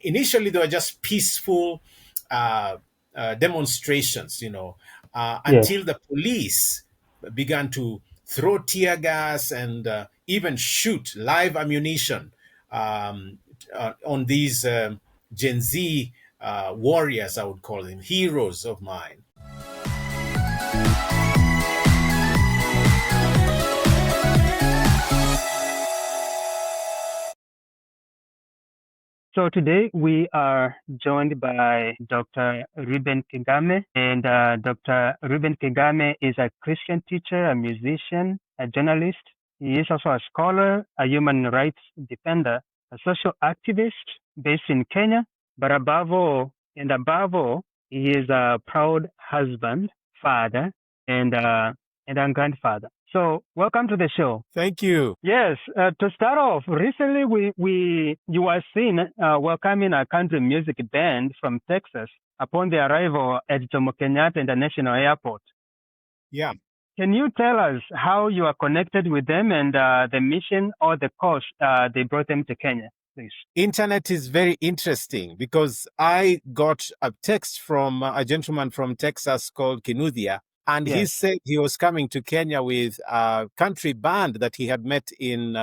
Initially, they were just peaceful uh, demonstrations, Yes. until the police began to throw tear gas and even shoot live ammunition on these Gen Z warriors, I would call them, heroes of mine. So today we are joined by Dr. Reuben Kigame, and Dr. Reuben Kigame is a Christian teacher, a musician, a journalist. He is also a scholar, a human rights defender, a social activist based in Kenya. But above all, he is a proud husband, father, and a grandfather. So welcome to the show. Thank you. Yes, to start off, recently you were seen welcoming a country music band from Texas upon their arrival at Jomo Kenyatta International Airport. Yeah. Can you tell us how you are connected with them and the mission or the cause they brought them to Kenya, please? Internet is very interesting because I got a text from a gentleman from Texas called Kinuthia, and he Yes. said he was coming to Kenya with a country band that he had met in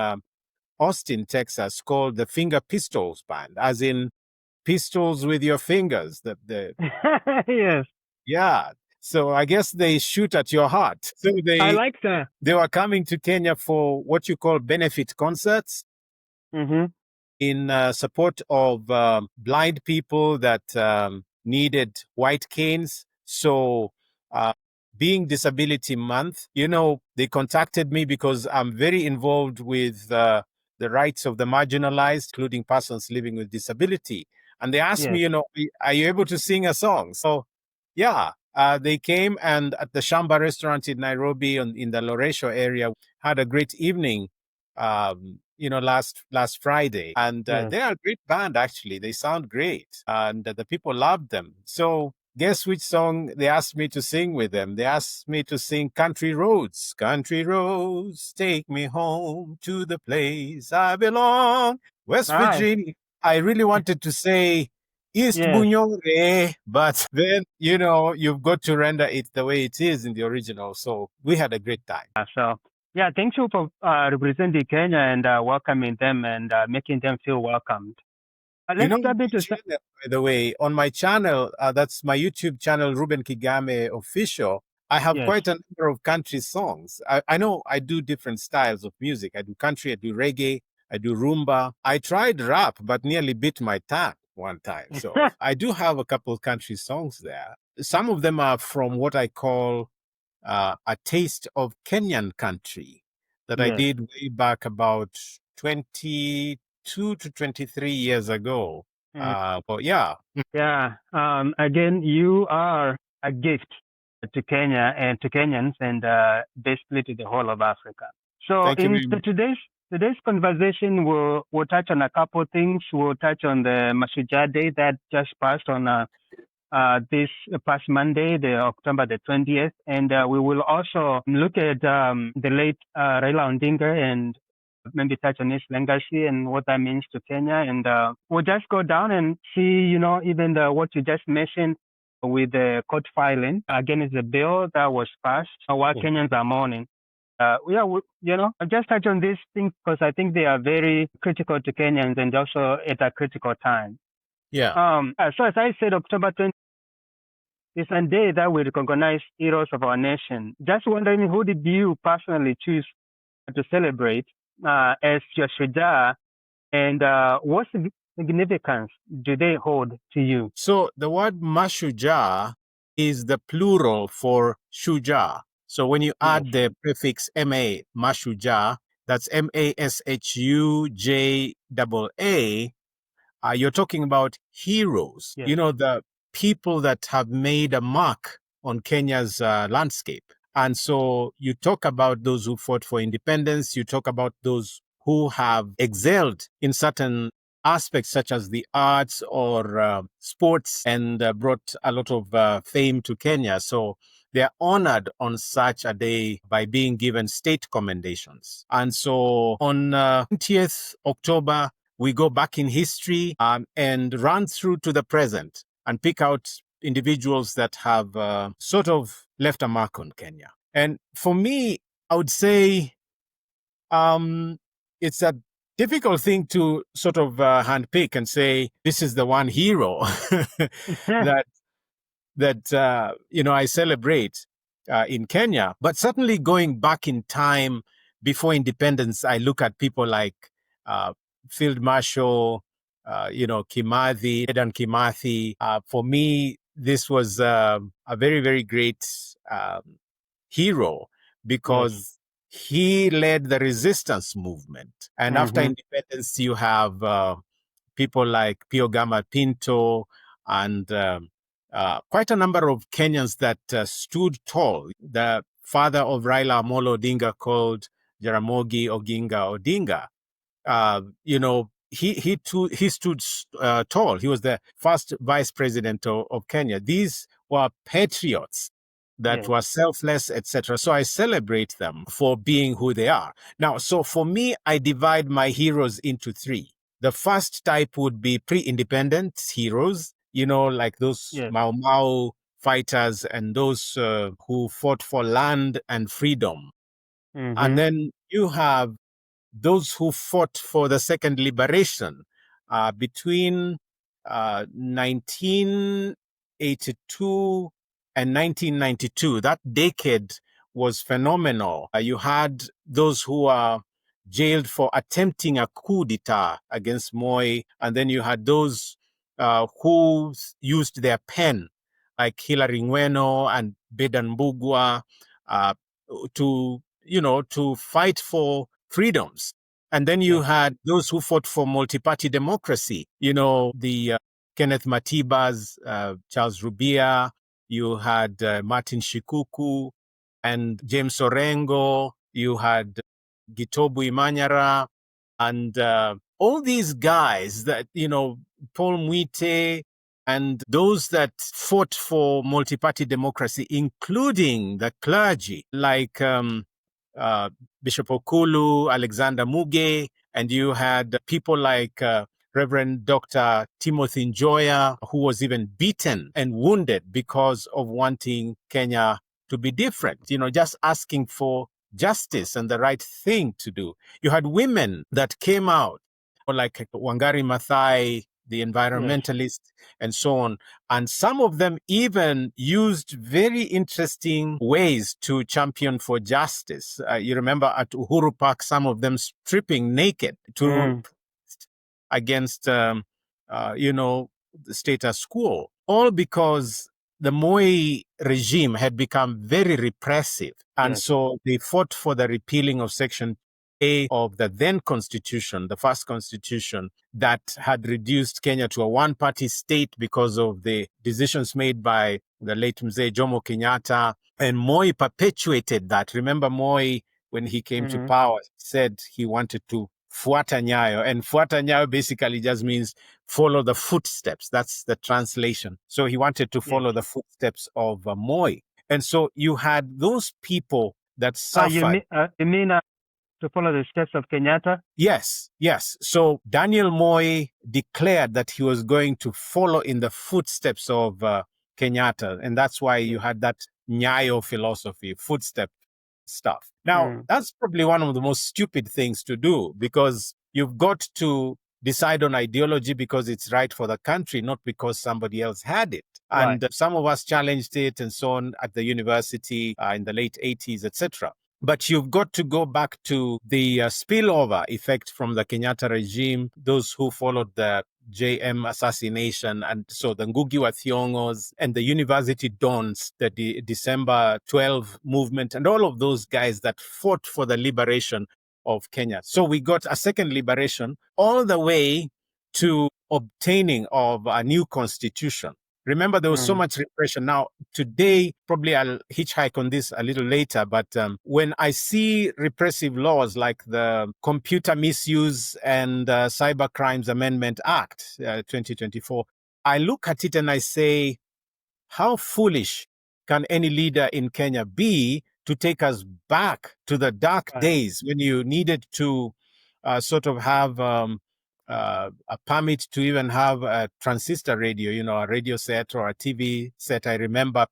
Austin, Texas, called the Finger Pistols Band, as in pistols with your fingers. Yes, Yeah. So I guess they shoot at your heart. So I they like that. they were coming to Kenya for what you call benefit concerts Mm-hmm. in support of blind people that needed white canes. So, being Disability Month, they contacted me because I'm very involved with the rights of the marginalized, including persons living with disability. And they asked me, Yes. are you able to sing a song? So, yeah. They came and at the Shamba restaurant in Nairobi in the Loresho area, had a great evening last Friday, and Yes. they are a great band. Actually, they sound great, and the people loved them. So, guess which song they asked me to sing with them? They asked me to sing "Country Roads." Country roads, take me home to the place I belong, West Right. Virginia. I really wanted to say East Yes. Bunyore, but then you've got to render it the way it is in the original. So we had a great time. So, yeah, thank you for representing Kenya and welcoming them and making them feel welcomed. You Let's know, start my it to channel, by the way, on my channel, that's my YouTube channel, Reuben Kigame Official. I have yes. quite a number of country songs. I know I do different styles of music. I do country, I do reggae, I do rumba. I tried rap, but nearly bit my tongue one time. So I do have a couple of country songs there. Some of them are from what I call a taste of Kenyan country that I Yes. did way back about 22 to 23 years ago. Mm. But yeah, Yeah. Again, you are a gift to Kenya and to Kenyans and basically to the whole of Africa. So thank you in very much. today's conversation, we'll touch on a couple of things. We'll touch on the Mashujaa Day that just passed on this past Monday, the October the 20th, and we will also look at the late Raila Odinga and maybe touch on his legacy and what that means to Kenya. And we'll just go down and see, even what you just mentioned with the court filing. Again, it's a bill that was passed while Kenyans are mourning. I'll just touch on these things because I think they are very critical to Kenyans and also at a critical time. Yeah. So as I said, October 20th is a day that we recognize heroes of our nation. Just wondering, who did you personally choose to celebrate as your Shujaa, and what significance do they hold to you? So the word Mashujaa is the plural for Shuja. So when you Yes. add the prefix MA, Mashujaa, that's MASHUJAA, you're talking about heroes, Yes. the people that have made a mark on Kenya's landscape. And so you talk about those who fought for independence, you talk about those who have excelled in certain aspects such as the arts or sports and brought a lot of fame to Kenya. So they're honored on such a day by being given state commendations. And so on 20th October, we go back in history and run through to the present and pick out individuals that have sort of left a mark on Kenya. And for me, I would say it's a difficult thing to sort of handpick and say this is the one hero that I celebrate in Kenya. But certainly going back in time before independence, I look at people like uh, Field Marshal, Kimathi, Dedan Kimathi. For me, this was a very, very great hero Yes. because he led the resistance movement. And after independence, you have people like Pio Gama Pinto and quite a number of Kenyans that stood tall. The father of Raila Amolo Odinga, called Jaramogi Oginga Odinga, he stood tall. He was the first vice president of Kenya. These were patriots that Yes. were selfless, etc. So I celebrate them for being who they are. Now, so for me, I divide my heroes into three. The first type would be pre-independence heroes, like those Yes. Mau Mau fighters and those who fought for land and freedom. And then you have those who fought for the second liberation between 1982 and 1992. That decade was phenomenal. You had those who were jailed for attempting a coup d'etat against Moi, and then you had those who used their pen, like Hilary Ngweno and Bedan Bugwa, to fight for freedoms. And then you had those who fought for multi-party democracy, the Kenneth Matibas, Charles Rubia, you had Martin Shikuku and James Orengo, you had Gitobu Imanyara, and all these guys that, Paul Mwite, and those that fought for multi-party democracy, including the clergy, like Bishop Okulu, Alexander Muge, and you had people like Reverend Dr. Timothy Njoya, who was even beaten and wounded because of wanting Kenya to be different, just asking for justice and the right thing to do. You had women that came out, like Wangari Maathai, the environmentalist, and so on. And some of them even used very interesting ways to champion for justice. You remember at Uhuru Park, some of them stripping naked to against, the status quo, all because the Moi regime had become very repressive. And so they fought for the repealing of Section A of the then constitution, the first constitution, that had reduced Kenya to a one-party state because of the decisions made by the late Mzee Jomo Kenyatta. And Moi perpetuated that. Remember Moi, when he came to power, said he wanted to fuata nyayo. And fuata nyayo basically just means follow the footsteps. That's the translation. So he wanted to follow the footsteps of Moi. And so you had those people that suffered. You mean to follow the steps of Kenyatta? Yes. So Daniel Moi declared that he was going to follow in the footsteps of Kenyatta. And that's why you had that Nyayo philosophy, footstep stuff. Now, that's probably one of the most stupid things to do, because you've got to decide on ideology because it's right for the country, not because somebody else had it. And some of us challenged it and so on at the university in the late 80s, etc. But you've got to go back to the spillover effect from the Kenyatta regime, those who followed the JM assassination, and so the Ngugi wa Thiong'os and the University Dons, the December 12 movement, and all of those guys that fought for the liberation of Kenya. So we got a second liberation all the way to obtaining of a new constitution. Remember, there was so much repression. Now, today, probably I'll hitchhike on this a little later, but when I see repressive laws like the Computer Misuse and Cyber Crimes Amendment Act 2024, I look at it and I say, how foolish can any leader in Kenya be to take us back to the dark days when you needed to sort of have a permit to even have a transistor radio, a radio set or a TV set. I remember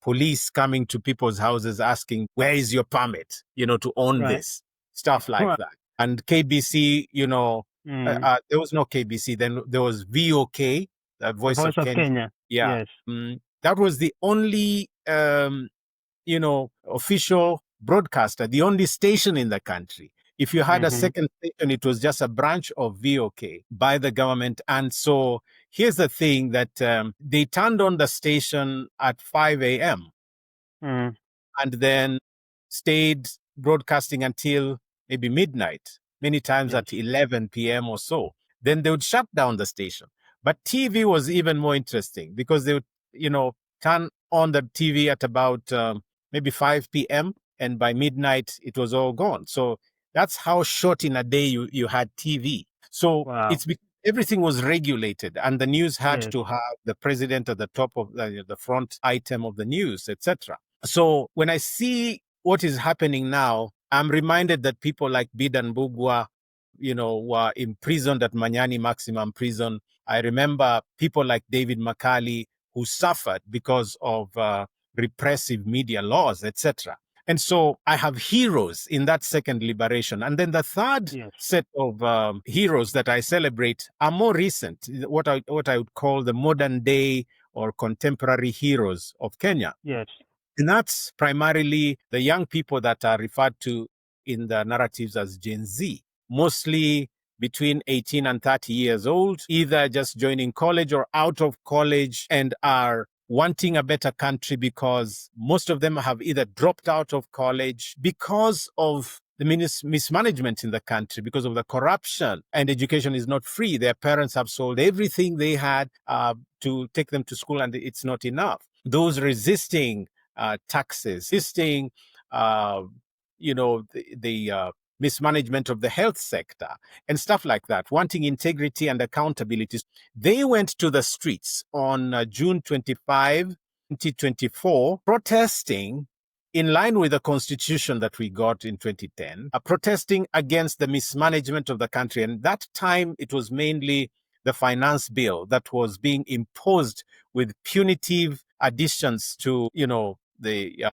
police coming to people's houses asking, where is your permit, to own this, stuff like that. And KBC, there was no KBC. Then there was VOK, the Voice of Kenya. Yeah. Yes. That was the only, official broadcaster, the only station in the country. If you had a second station, it was just a branch of VOK by the government. And so here's the thing that they turned on the station at 5 a.m. And then stayed broadcasting until maybe midnight, many times at 11 p.m. or so. Then they would shut down the station. But TV was even more interesting because they would, turn on the TV at about maybe 5 p.m. And by midnight, it was all gone. So that's how short in a day you had TV. So everything was regulated, and the news had to have the president at the top of the front item of the news, etc. So when I see what is happening now, I'm reminded that people like Bidan Bugwa, were imprisoned at Manyani Maximum Prison. I remember people like David Makali who suffered because of repressive media laws, etc. And so I have heroes in that second liberation. And then the third set of heroes that I celebrate are more recent, what I would call the modern day or contemporary heroes of Kenya. Yes. And that's primarily the young people that are referred to in the narratives as Gen Z, mostly between 18 and 30 years old, either just joining college or out of college, and are wanting a better country because most of them have either dropped out of college because of the mismanagement in the country, because of the corruption, and education is not free. Their parents have sold everything they had to take them to school, and it's not enough. Those resisting taxes, resisting, the mismanagement of the health sector and stuff like that, wanting integrity and accountability. They went to the streets on June 25, 2024, protesting in line with the constitution that we got in 2010, protesting against the mismanagement of the country. And that time, it was mainly the finance bill that was being imposed with punitive additions to, the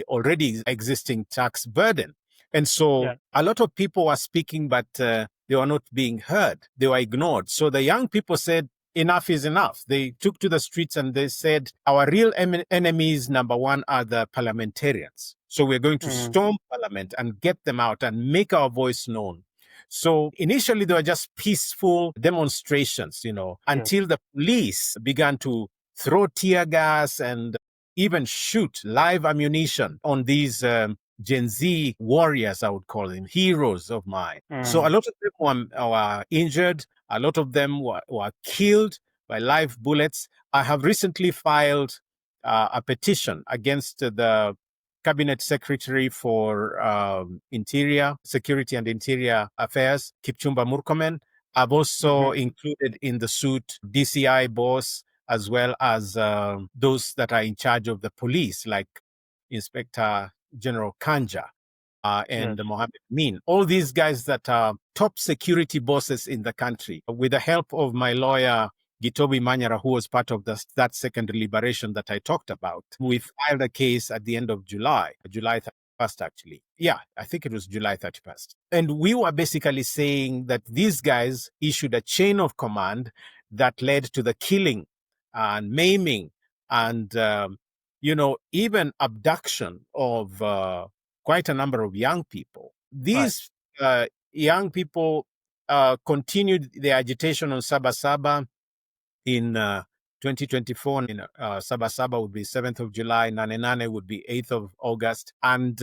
already existing tax burden. And so a lot of people were speaking, but they were not being heard. They were ignored. So the young people said, enough is enough. They took to the streets and they said, our real enemies, number one, are the parliamentarians. So we're going to storm parliament and get them out and make our voice known. So initially, they were just peaceful demonstrations, until the police began to throw tear gas and even shoot live ammunition on these Gen Z warriors, I would call them, heroes of mine. So a lot of them were injured. A lot of them were killed by live bullets. I have recently filed a petition against the Cabinet Secretary for Interior, Security and Interior Affairs, Kipchumba Murkomen. I've also included in the suit DCI boss, as well as those that are in charge of the police, like Inspector General Kanja and Mohammed Min. All these guys that are top security bosses in the country. With the help of my lawyer, Gitobi Manyara, who was part of that second liberation that I talked about, we filed a case at the end of July 31st, actually. Yeah, I think it was July 31st. And we were basically saying that these guys issued a chain of command that led to the killing and maiming and, even abduction of quite a number of young people. These young people continued their agitation on Sabasaba in 2024. Sabasaba would be 7th of July, Nane Nane would be 8th of August. And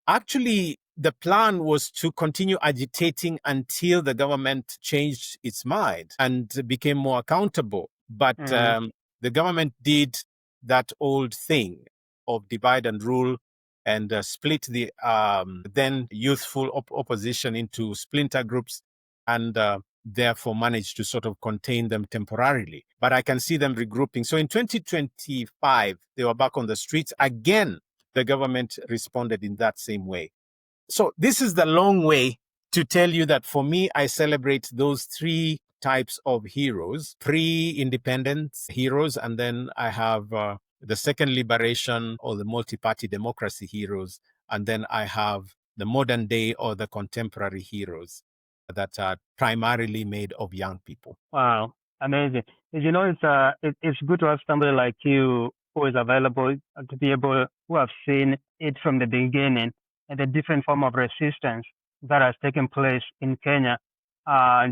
actually, the plan was to continue agitating until the government changed its mind and became more accountable. But the government did that old thing of divide and rule and split the then youthful opposition into splinter groups and therefore managed to sort of contain them temporarily. But I can see them regrouping. So in 2025, they were back on the streets. Again, the government responded in that same way. So this is the long way to tell you that for me, I celebrate those three types of heroes: pre-independence heroes, and then I have the second liberation or the multi-party democracy heroes, and then I have the modern day or the contemporary heroes that are primarily made of young people. Wow, amazing. It's good to have somebody like you who is available to be able, who have seen it from the beginning and the different form of resistance that has taken place in Kenya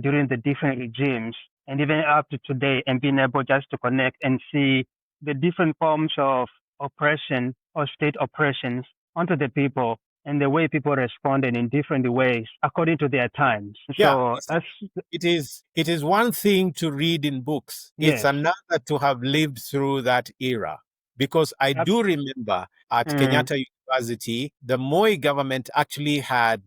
during the different regimes and even up to today, and being able just to connect and see the different forms of oppression or state oppressions onto the people and the way people responded in different ways according to their times. Yeah, So that's it is one thing to read in books. It's yes. another to have lived through that era. Because I Yep. do remember at Kenyatta University, the Moi government actually had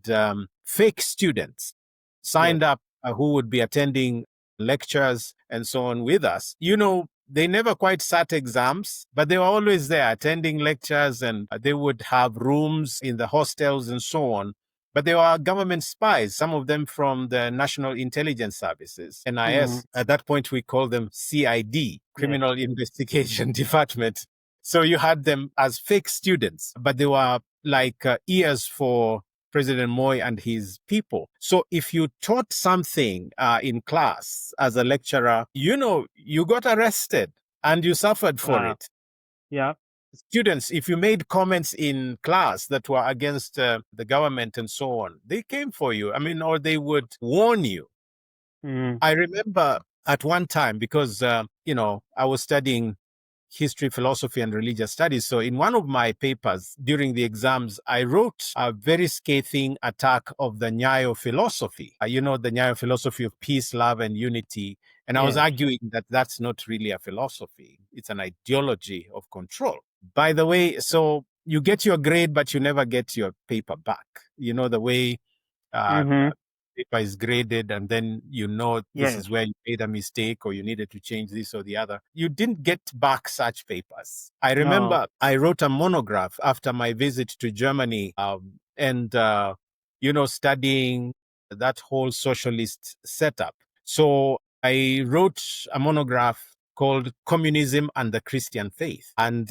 fake students signed up who would be attending lectures and so on with us. They never quite sat exams, but they were always there attending lectures, and they would have rooms in the hostels and so on. But they were government spies, some of them from the National Intelligence Services, NIS. At that point, we called them CID, Criminal Investigation Department. So you had them as fake students, but they were like ears for President Moi and his people. So if you taught something in class as a lecturer, you got arrested and you suffered for it. Yeah. Students, if you made comments in class that were against the government and so on, they came for you. Or they would warn you. I remember at one time, because, I was studying history, philosophy, and religious studies. So in one of my papers during the exams, I wrote a very scathing attack of the Nyayo philosophy. The Nyayo philosophy of peace, love, and unity. And I was arguing that that's not really a philosophy. It's an ideology of control. By the way, so you get your grade, but you never get your paper back. The way paper is graded, and then this is where you made a mistake or you needed to change this or the other. You didn't get back such papers. I remember I wrote a monograph after my visit to Germany and studying that whole socialist setup. So I wrote a monograph called Communism and the Christian Faith. And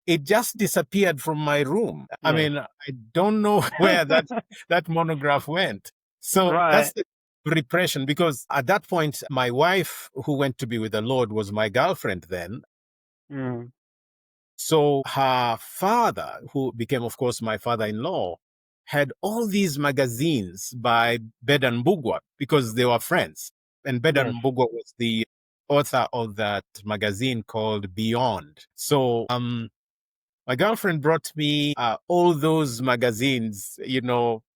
it just disappeared from my room. I don't know where that monograph went. So that's the repression, because at that point, my wife, who went to be with the Lord, was my girlfriend then. So her father, who became, of course, my father-in-law, had all these magazines by Bedan Mbugua because they were friends. And Bedan Mbugua was the author of that magazine called Beyond. So my girlfriend brought me all those magazines,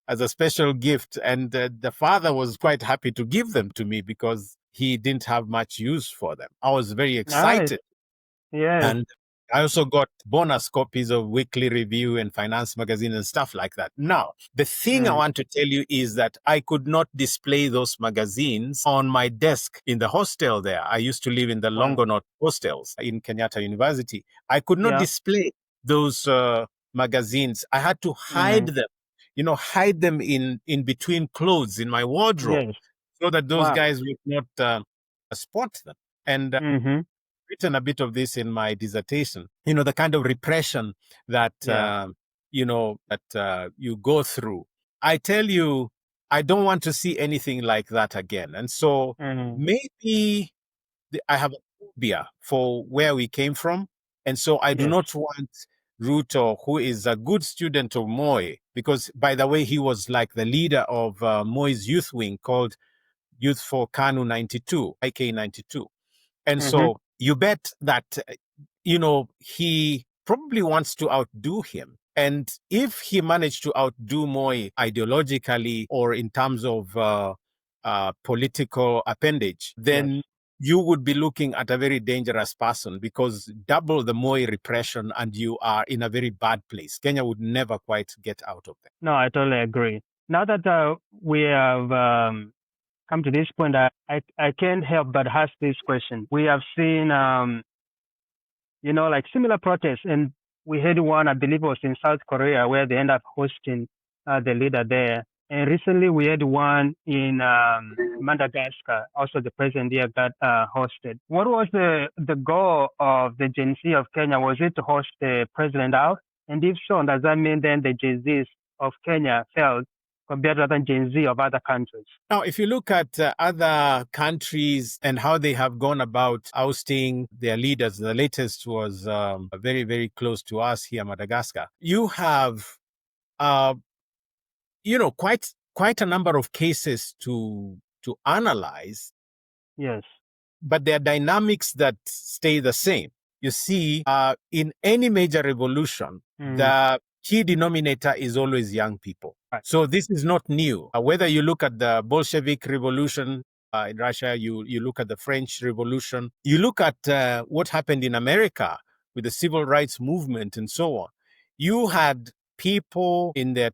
as a special gift. And the father was quite happy to give them to me because he didn't have much use for them. I was very excited. Nice. And I also got bonus copies of Weekly Review and Finance Magazine and stuff like that. Now, the thing I want to tell you is that I could not display those magazines on my desk in the hostel there. I used to live in the Longonot hostels in Kenyatta University. I could not display those magazines. I had to hide them, hide them in between clothes in my wardrobe so that those guys would not spot them. And written a bit of this in my dissertation, the kind of repression that, you go through. I tell you, I don't want to see anything like that again. And so maybe I have a phobia for where we came from. And so I do not want Ruto, who is a good student of Moi, because, by the way, he was like the leader of Moi's youth wing called Youth for KANU 92, IK 92. And so you bet that, he probably wants to outdo him. And if he managed to outdo Moi ideologically or in terms of political appendage, then you would be looking at a very dangerous person, because double the Moi repression and you are in a very bad place. Kenya would never quite get out of that. No, I totally agree. Now that we have come to this point, I can't help but ask this question. We have seen, like similar protests, and we had one, I believe it was in South Korea, where they end up hosting the leader there. And recently we had one in Madagascar. Also, the president there got hosted. What was the goal of the Gen Z of Kenya? Was it to host the president out? And if so, does that mean then the Gen Zs of Kenya failed compared to other Gen Z of other countries? Now, if you look at other countries and how they have gone about ousting their leaders, the latest was very, very close to us here, Madagascar. You have, quite a number of cases to analyze. Yes. But there are dynamics that stay the same. You see, in any major revolution, the key denominator is always young people. Right. So this is not new. Whether you look at the Bolshevik Revolution in Russia, you look at the French Revolution, you look at what happened in America with the civil rights movement and so on. You had people in their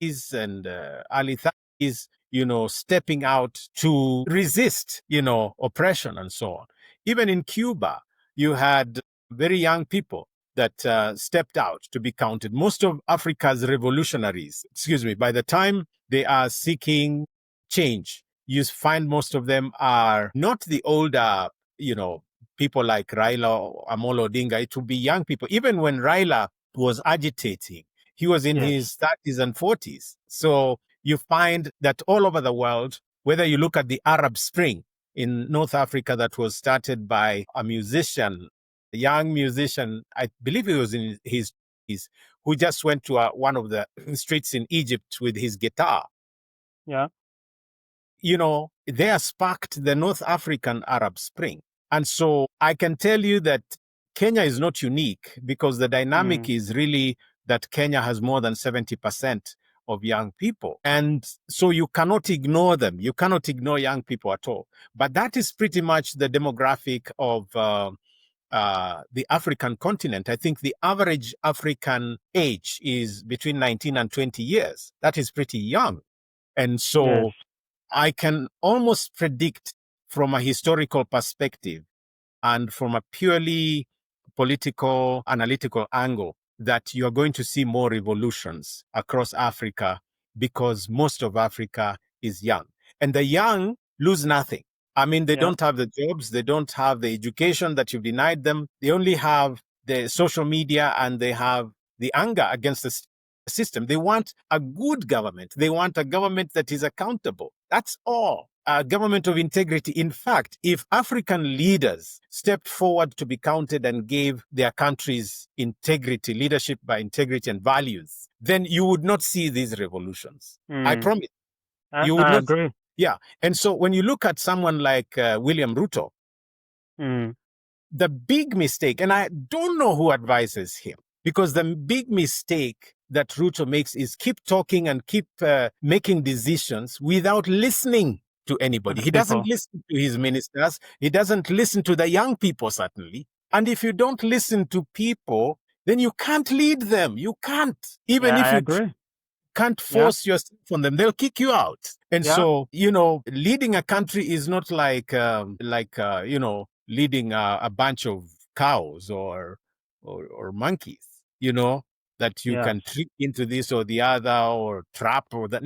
20s and early 30s, stepping out to resist, oppression and so on. Even in Cuba, you had very young people that stepped out to be counted. Most of Africa's revolutionaries, by the time they are seeking change, you find most of them are not the older, people like Raila or Amolo Odinga. It would be young people. Even when Raila was agitating, he was in his 30s and 40s. So you find that all over the world, whether you look at the Arab Spring in North Africa that was started by a musician, a young musician, I believe he was in his 20s, who just went to one of the streets in Egypt with his guitar. Yeah. They sparked the North African Arab Spring. And so I can tell you that Kenya is not unique because the dynamic is really that Kenya has more than 70% of young people. And so you cannot ignore them. You cannot ignore young people at all. But that is pretty much the demographic of the African continent. I think the average African age is between 19 and 20 years. That is pretty young. And so I can almost predict from a historical perspective and from a purely political, analytical angle that you're going to see more revolutions across Africa because most of Africa is young. And the young lose nothing. I mean, they don't have the jobs, they don't have the education that you've denied them. They only have the social media and they have the anger against the system. They want a good government. They want a government that is accountable. That's all. A government of integrity. In fact, if African leaders stepped forward to be counted and gave their countries integrity, leadership by integrity and values, then you would not see these revolutions. I promise. You would I not. agree. Yeah. And so when you look at someone like William Ruto, the big mistake, and I don't know who advises him, because the big mistake that Ruto makes is keep talking and keep making decisions without listening to anybody. He doesn't listen to his ministers. He doesn't listen to the young people, certainly. And if you don't listen to people, then you can't lead them. You can't. Even if you can't force yourself on them, they'll kick you out. And so, leading a country is not like leading a bunch of cows or monkeys, that you can trick into this or the other or trap or that,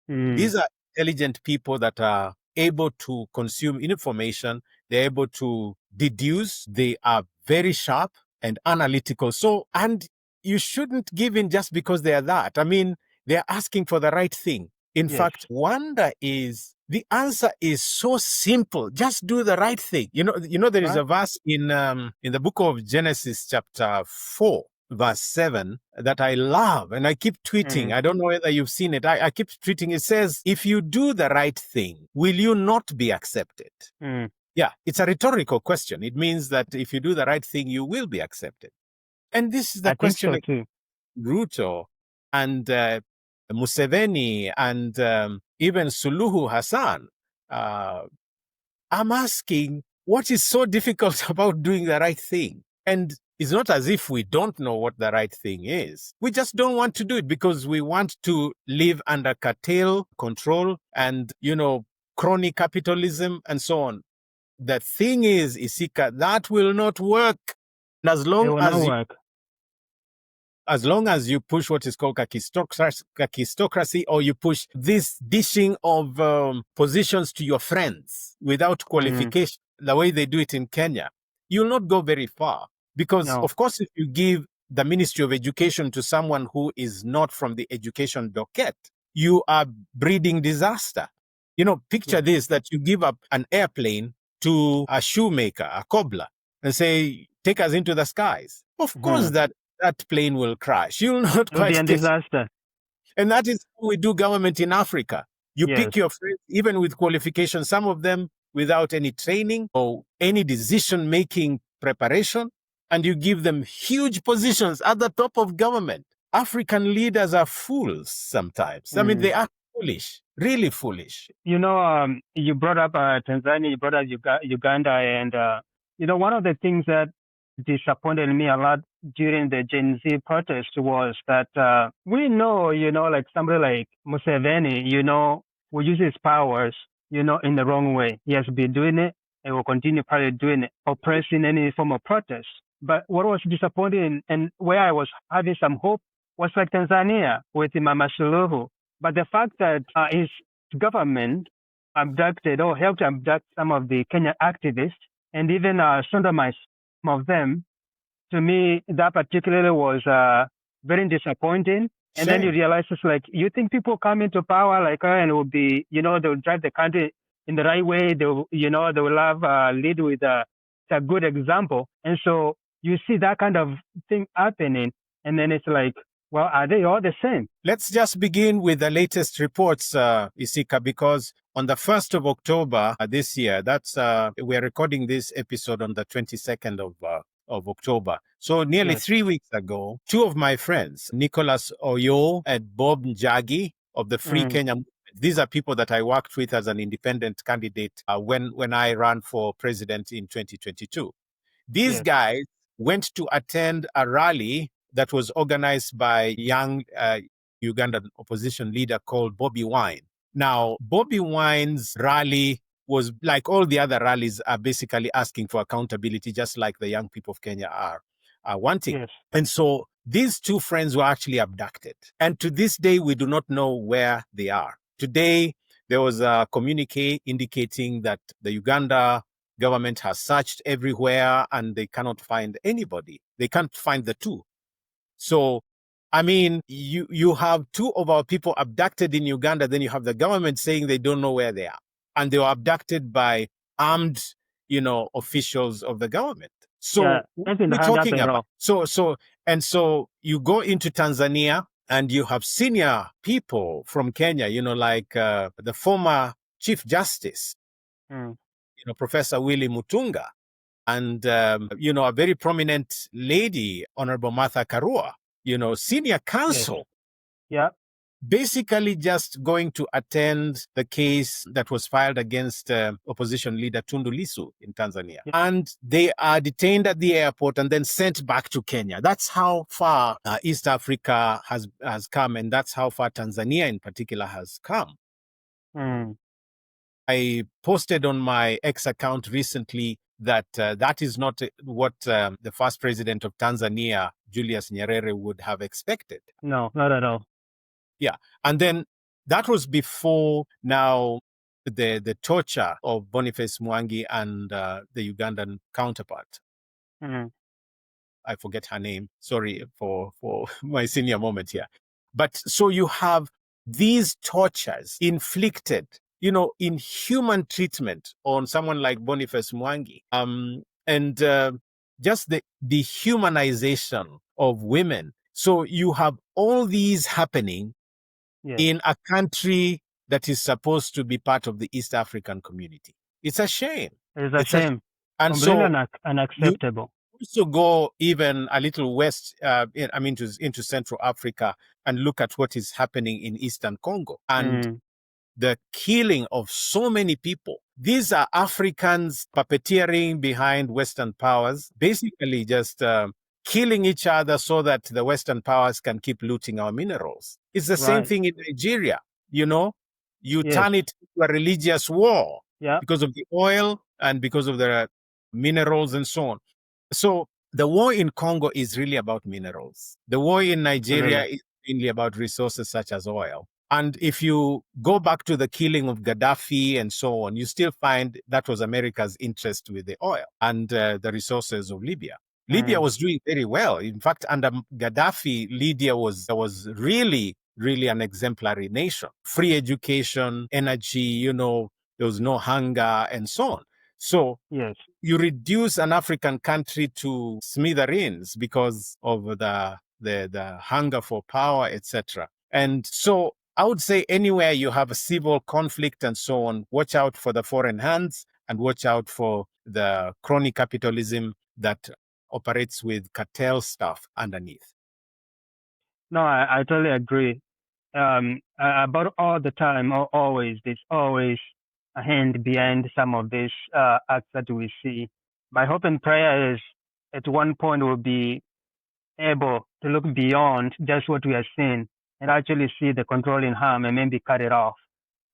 These are intelligent people that are able to consume information. They're able to deduce. They are very sharp and analytical. So, and you shouldn't give in just because they are that. I mean, they're asking for the right thing. In fact, wonder is, the answer is so simple. Just do the right thing. There is a verse in the book of Genesis chapter 4, verse 7 that I love, and I keep tweeting. I don't know whether you've seen it. I keep tweeting. It says, if you do the right thing, will you not be accepted? Yeah, it's a rhetorical question. It means that if you do the right thing, you will be accepted. And this is the question of Ruto and Museveni and even Suluhu Hassan. I'm asking, what is so difficult about doing the right thing? And it's not as if we don't know what the right thing is. We just don't want to do it because we want to live under cartel control and, crony capitalism and so on. The thing is, Isika, that will not work. As long as as long as you push what is called kakistocracy, or you push this dishing of positions to your friends without qualification, the way they do it in Kenya, you'll not go very far. Because, of course, if you give the Ministry of Education to someone who is not from the education docket, you are breeding disaster. Picture this, that you give up an airplane to a shoemaker, a cobbler, and say, take us into the skies. Of course, that plane will crash. You'll not It will be a quite get. disaster. And that is how we do government in Africa. You pick your friends, even with qualifications, some of them without any training or any decision-making preparation, and you give them huge positions at the top of government. African leaders are fools sometimes. I mean, they are foolish, really foolish. You brought up Tanzania, you brought up Uganda, and one of the things that disappointed me a lot during the Gen Z protest was that we know, like somebody like Museveni, will use his powers, in the wrong way. He has been doing it and will continue probably doing it, oppressing any form of protest. But what was disappointing and where I was having some hope was like Tanzania with Mama Suluhu. But the fact that his government abducted or helped abduct some of the Kenyan activists and even sodomized some of them, to me, that particularly was very disappointing. And then you realize it's like, you think people come into power like and will be, they'll drive the country in the right way. They will lead with a good example. And so you see that kind of thing happening. And then it's like, well, are they all the same? Let's just begin with the latest reports, Isika, because on the 1st of October this year, we're recording this episode on the 22nd of October. So nearly 3 weeks ago, two of my friends, Nicholas Oyo and Bob Njagi of the Free Kenya Movement, these are people that I worked with as an independent candidate when I ran for president in 2022. These guys went to attend a rally that was organized by young Ugandan opposition leader called Bobby Wine. Now, Bobby Wine's rally was like all the other rallies are basically asking for accountability, just like the young people of Kenya are wanting. Yes. And so these two friends were actually abducted. And to this day, we do not know where they are. Today, there was a communique indicating that the Uganda government has searched everywhere and they cannot find anybody. They can't find the two. So, I mean, you have two of our people abducted in Uganda, then you have the government saying they don't know where they are. And they were abducted by armed, officials of the government. So what are we talking about? So you go into Tanzania and you have senior people from Kenya, like the former Chief Justice, Professor Willy Mutunga, and, a very prominent lady, Honorable Martha Karua, senior counsel. Yeah. Basically just going to attend the case that was filed against opposition leader Tundu Lissu in Tanzania. Yeah. And they are detained at the airport and then sent back to Kenya. That's how far East Africa has come, and that's how far Tanzania in particular has come. I posted on my X account recently that that is not what the first president of Tanzania, Julius Nyerere, would have expected. No, not at all. Yeah. And then that was before now the torture of Boniface Mwangi and the Ugandan counterpart. I forget her name. Sorry for my senior moment here. But so you have these tortures inflicted, inhuman treatment on someone like Boniface Mwangi. And just the dehumanization of women. So you have all these happening in a country that is supposed to be part of the East African community. It's a shame. It's a shame. And completely unacceptable. Also go even a little west, into Central Africa and look at what is happening in Eastern Congo and the killing of so many people. These are Africans puppeteering behind Western powers, basically just killing each other so that the Western powers can keep looting our minerals. It's the same thing in Nigeria. You turn it into a religious war because of the oil and because of the minerals and so on. So The war in Congo is really about minerals. The war in Nigeria Absolutely. is mainly about resources such as oil. And if you go back to the killing of Gaddafi and so on, you still find that was America's interest with the oil and the resources of Libya. Libya Mm. was doing very well. In fact, under Gaddafi, Libya was really, really an exemplary nation. Free education, energy, there was no hunger and so on. So Yes. you reduce an African country to smithereens because of the hunger for power, etc. And so I would say anywhere you have a civil conflict and so on, watch out for the foreign hands and watch out for the crony capitalism that operates with cartel stuff underneath. No, I totally agree. But all the time, always, there's always a hand behind some of these acts that we see. My hope and prayer is at one point we'll be able to look beyond just what we are seeing and actually see the controlling harm and maybe cut it off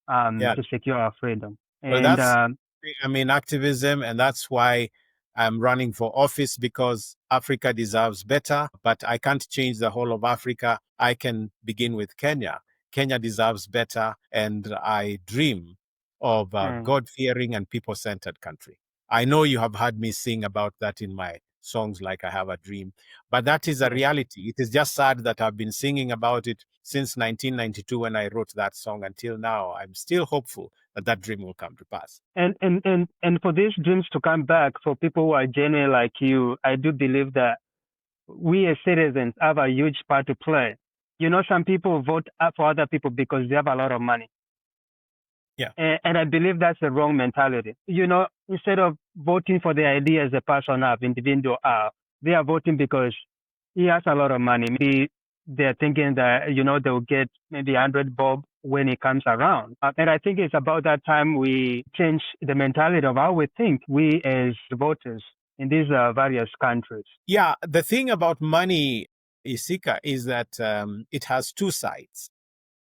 Yeah. to secure our freedom. Well, And activism, and that's why I'm running for office, because Africa deserves better, but I can't change the whole of Africa. I can begin with Kenya. Kenya deserves better, and I dream of a God-fearing and people-centered country. I know you have heard me sing about that in my songs like I Have a Dream, but that is a yes. reality. It is just sad that I've been singing about it since 1992 when I wrote that song until now. I'm still hopeful that dream will come to pass. And for these dreams to come back for people who are genuine like you, I do believe that we as citizens have a huge part to play. Some people vote for other people because they have a lot of money. Yeah. And I believe that's the wrong mentality. Instead of voting for the ideas the person have, individual have, they are voting because he has a lot of money. Maybe they're thinking that, they'll get maybe 100 bob when it comes around. And I think it's about that time we change the mentality of how we think, we as voters in these various countries. Yeah, the thing about money, Isika, is that it has two sides.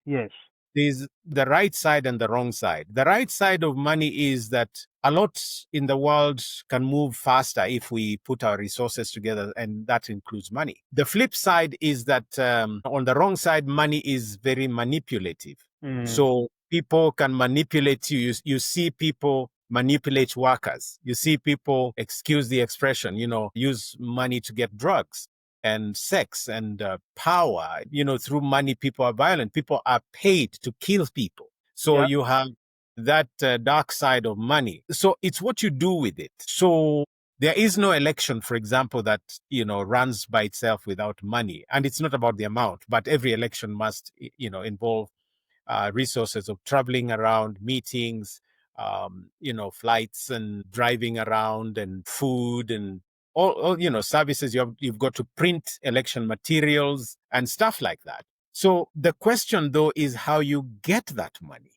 Yes. There's the right side and the wrong side. The right side of money is that a lot in the world can move faster if we put our resources together, and that includes money. The flip side is that on the wrong side, money is very manipulative. So people can manipulate you. You see people manipulate workers. You see people, excuse the expression, use money to get drugs and sex and power. Through money, people are violent. People are paid to kill people. So you have that dark side of money. So it's what you do with it. So there is no election, for example, that, runs by itself without money. And it's not about the amount, but every election must, involve resources of traveling around, meetings, flights and driving around and food and all services. You've got to print election materials and stuff like that. So the question, though, is how you get that money.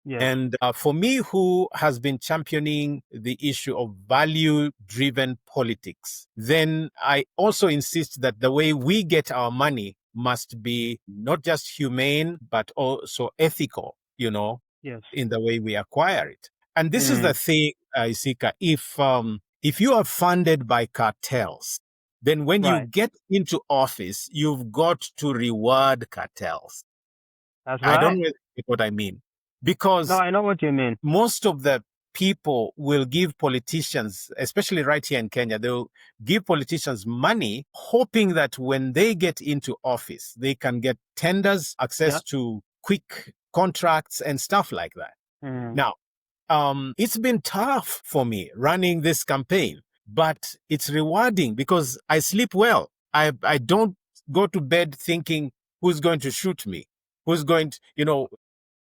Yes. And for me, who has been championing the issue of value-driven politics, then I also insist that the way we get our money must be not just humane, but also ethical, Yes. in the way we acquire it. And this is the thing, Isika, if you are funded by cartels, then when you get into office, you've got to reward cartels. That's right. I don't know what I mean. Because no, I know what you mean. Most of the people will give politicians, especially right here in Kenya, they'll give politicians money, hoping that when they get into office, they can get tenders, access to quick contracts and stuff like that. Now, it's been tough for me running this campaign, but it's rewarding because I sleep well. I don't go to bed thinking who's going to shoot me, who's going to,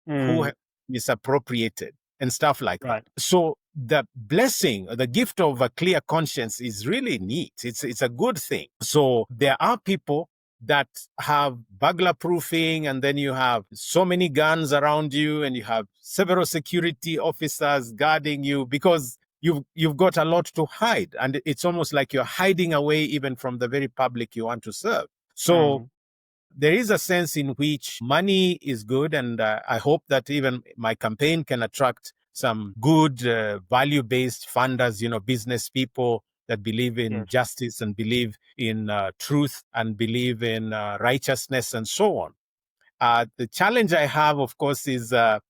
who misappropriated and stuff like that. So the blessing, the gift of a clear conscience is really neat. It's a good thing. So there are people that have burglar proofing, and then you have so many guns around you, and you have several security officers guarding you because you've got a lot to hide, and it's almost like you're hiding away even from the very public you want to serve. So there is a sense in which money is good, and I hope that even my campaign can attract some good value-based funders, business people that believe in justice and believe in truth and believe in righteousness and so on. The challenge I have, of course, is that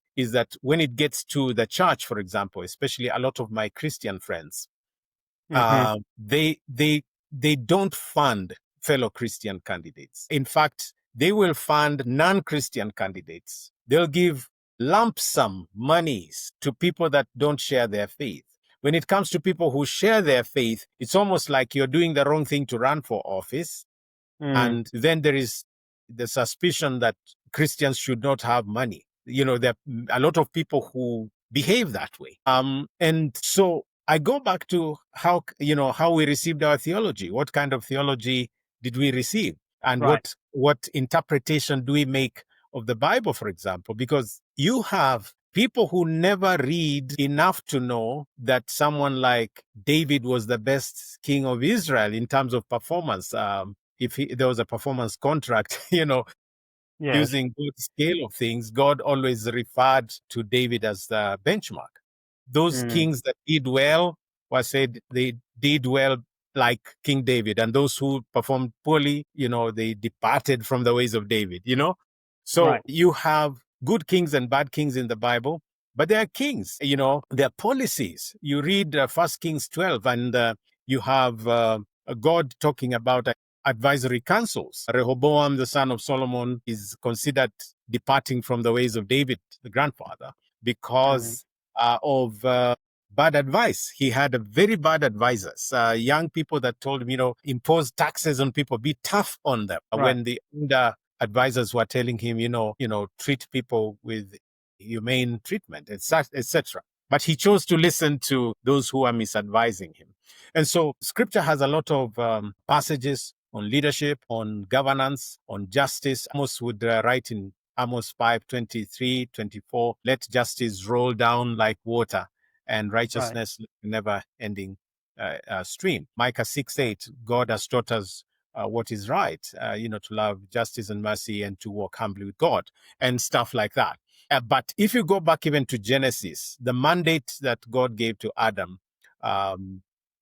when it gets to the church, for example, especially a lot of my Christian friends, they don't fund fellow Christian candidates. In fact, they will fund non-Christian candidates. They'll give lump sum monies to people that don't share their faith. When it comes to people who share their faith, it's almost like you're doing the wrong thing to run for office. And then there is the suspicion that Christians should not have money. There are a lot of people who behave that way. And so I go back to how we received our theology. What kind of theology did we receive? And what interpretation do we make of the Bible, for example? Because you have people who never read enough to know that someone like David was the best king of Israel in terms of performance. If there was a performance contract, using good scale of things, God always referred to David as the benchmark. Those kings that did well were said they did well like King David, and those who performed poorly, they departed from the ways of David, So you have good kings and bad kings in the Bible, but they are kings, their policies. You read 1 Kings 12, and you have God talking about advisory councils. Rehoboam, the son of Solomon, is considered departing from the ways of David, the grandfather, because of bad advice. He had very bad advisors, young people that told him, impose taxes on people, be tough on them. When the older advisors were telling him, treat people with humane treatment, etc. But he chose to listen to those who are misadvising him. And so scripture has a lot of passages on leadership, on governance, on justice. Amos would write in Amos 5:23, 24, let justice roll down like water and righteousness never ending stream. Micah 6:8, God has taught us what is right, to love justice and mercy and to walk humbly with God and stuff like that. But if you go back even to Genesis, the mandate that God gave to Adam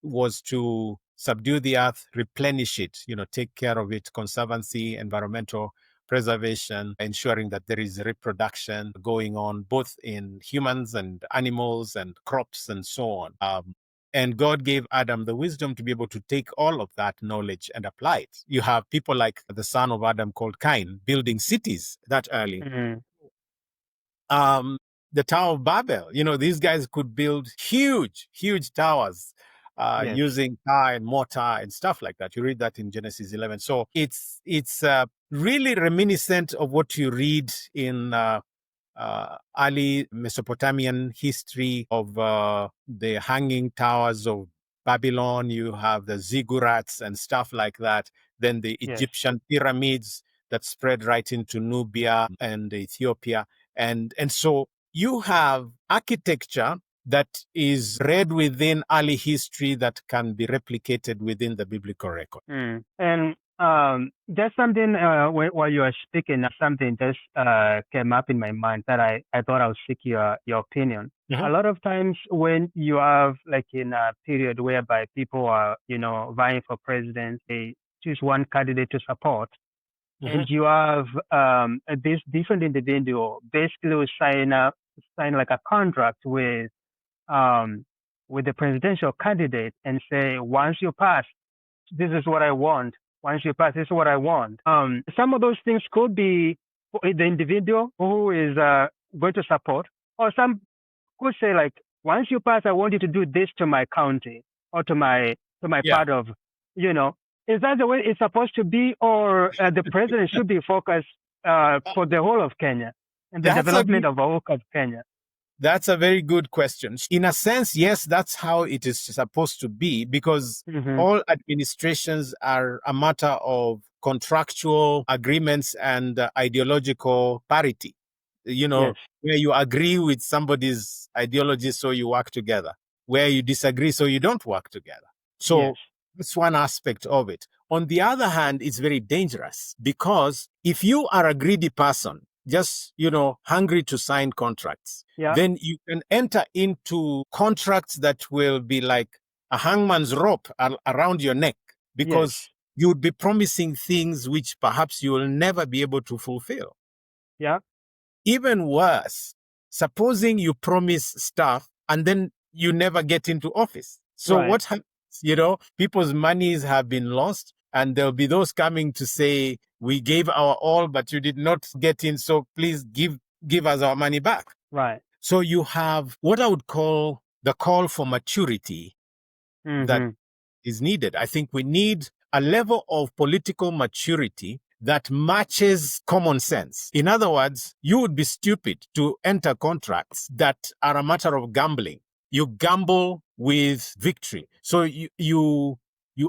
was to subdue the earth, replenish it, take care of it, conservancy, environmental preservation, ensuring that there is reproduction going on both in humans and animals and crops and so on. And God gave Adam the wisdom to be able to take all of that knowledge and apply it. You have people like the son of Adam called Cain building cities that early. The Tower of Babel, these guys could build huge, huge towers using tar and mortar and stuff like that. You read that in Genesis 11. So it's really reminiscent of what you read in early Mesopotamian history of the hanging towers of Babylon. You have the ziggurats and stuff like that. Then the Egyptian pyramids that spread right into Nubia and Ethiopia. And so you have architecture that is read within early history that can be replicated within the biblical record. And there's something while you were speaking, something just came up in my mind that I thought I would seek your opinion. A lot of times when you have like in a period whereby people are, vying for president, they choose one candidate to support. And you have this different individual basically will sign like a contract with the presidential candidate and say, once you pass, this is what I want. Once you pass, this is what I want. Some of those things could be the individual who is going to support, or some could say like, once you pass, I want you to do this to my county or to my part of, Is that the way it's supposed to be, or the president should be focused for the whole of Kenya and the development of the whole of Kenya? That's a very good question. In a sense, yes, that's how it is supposed to be, because all administrations are a matter of contractual agreements and ideological parity. Where you agree with somebody's ideology, so you work together. Where you disagree, so you don't work together. So that's one aspect of it. On the other hand, it's very dangerous, because if you are a greedy person, just, hungry to sign contracts, then you can enter into contracts that will be like a hangman's rope around your neck, because you would be promising things which perhaps you will never be able to fulfill. Yeah. Even worse, supposing you promise stuff and then you never get into office. So what happens? People's monies have been lost, and there'll be those coming to say, we gave our all, but you did not get in, so please give us our money back. Right. So you have what I would call the call for maturity that is needed. I think we need a level of political maturity that matches common sense. In other words, you would be stupid to enter contracts that are a matter of gambling. You gamble with victory. So you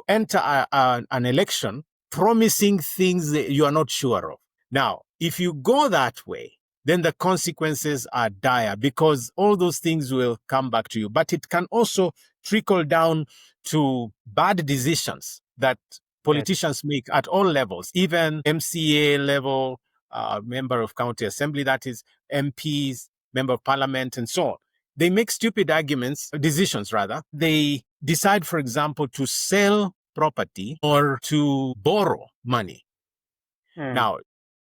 enter an election promising things that you are not sure of. Now, if you go that way, then the consequences are dire, because all those things will come back to you. But it can also trickle down to bad decisions that politicians make at all levels, even MCA level, member of county assembly, that is MPs, member of parliament, and so on. They make stupid decisions rather. They decide, for example, to sell property or to borrow money. Now,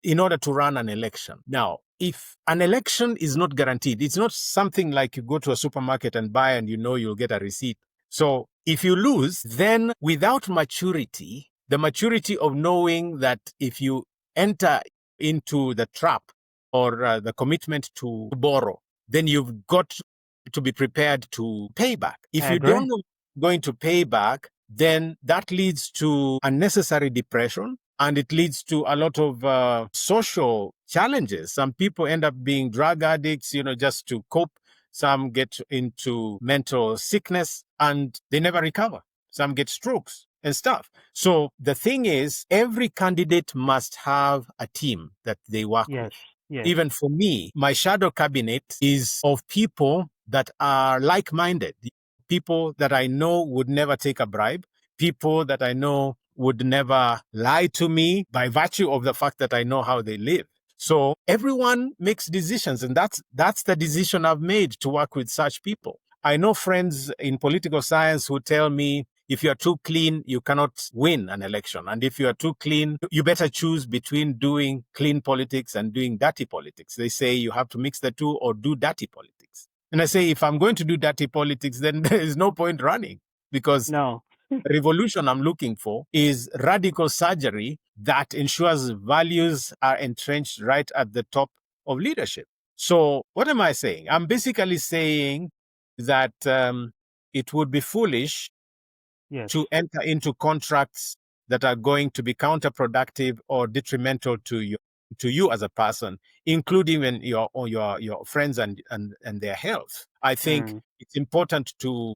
in order to run an election. Now, if an election is not guaranteed, it's not something like you go to a supermarket and buy and you'll get a receipt. So if you lose, then without maturity, the maturity of knowing that if you enter into the trap or the commitment to borrow, then you've got to be prepared to pay back. If you don't know going to pay back, then that leads to unnecessary depression, and it leads to a lot of social challenges. Some people end up being drug addicts, just to cope. Some get into mental sickness and they never recover. Some get strokes and stuff. So the thing is, every candidate must have a team that they work with. Yes. Even for me, my shadow cabinet is of people that are like-minded, people that I know would never take a bribe, people that I know would never lie to me by virtue of the fact that I know how they live. So everyone makes decisions, and that's the decision I've made, to work with such people. I know friends in political science who tell me, if you are too clean, you cannot win an election. And if you are too clean, you better choose between doing clean politics and doing dirty politics. They say you have to mix the two or do dirty politics. And I say, if I'm going to do dirty politics, then there is no point running, because the revolution I'm looking for is radical surgery that ensures values are entrenched right at the top of leadership. So what am I saying? I'm basically saying that it would be foolish to enter into contracts that are going to be counterproductive or detrimental to you as a person, including when your friends and their health. I think it's important to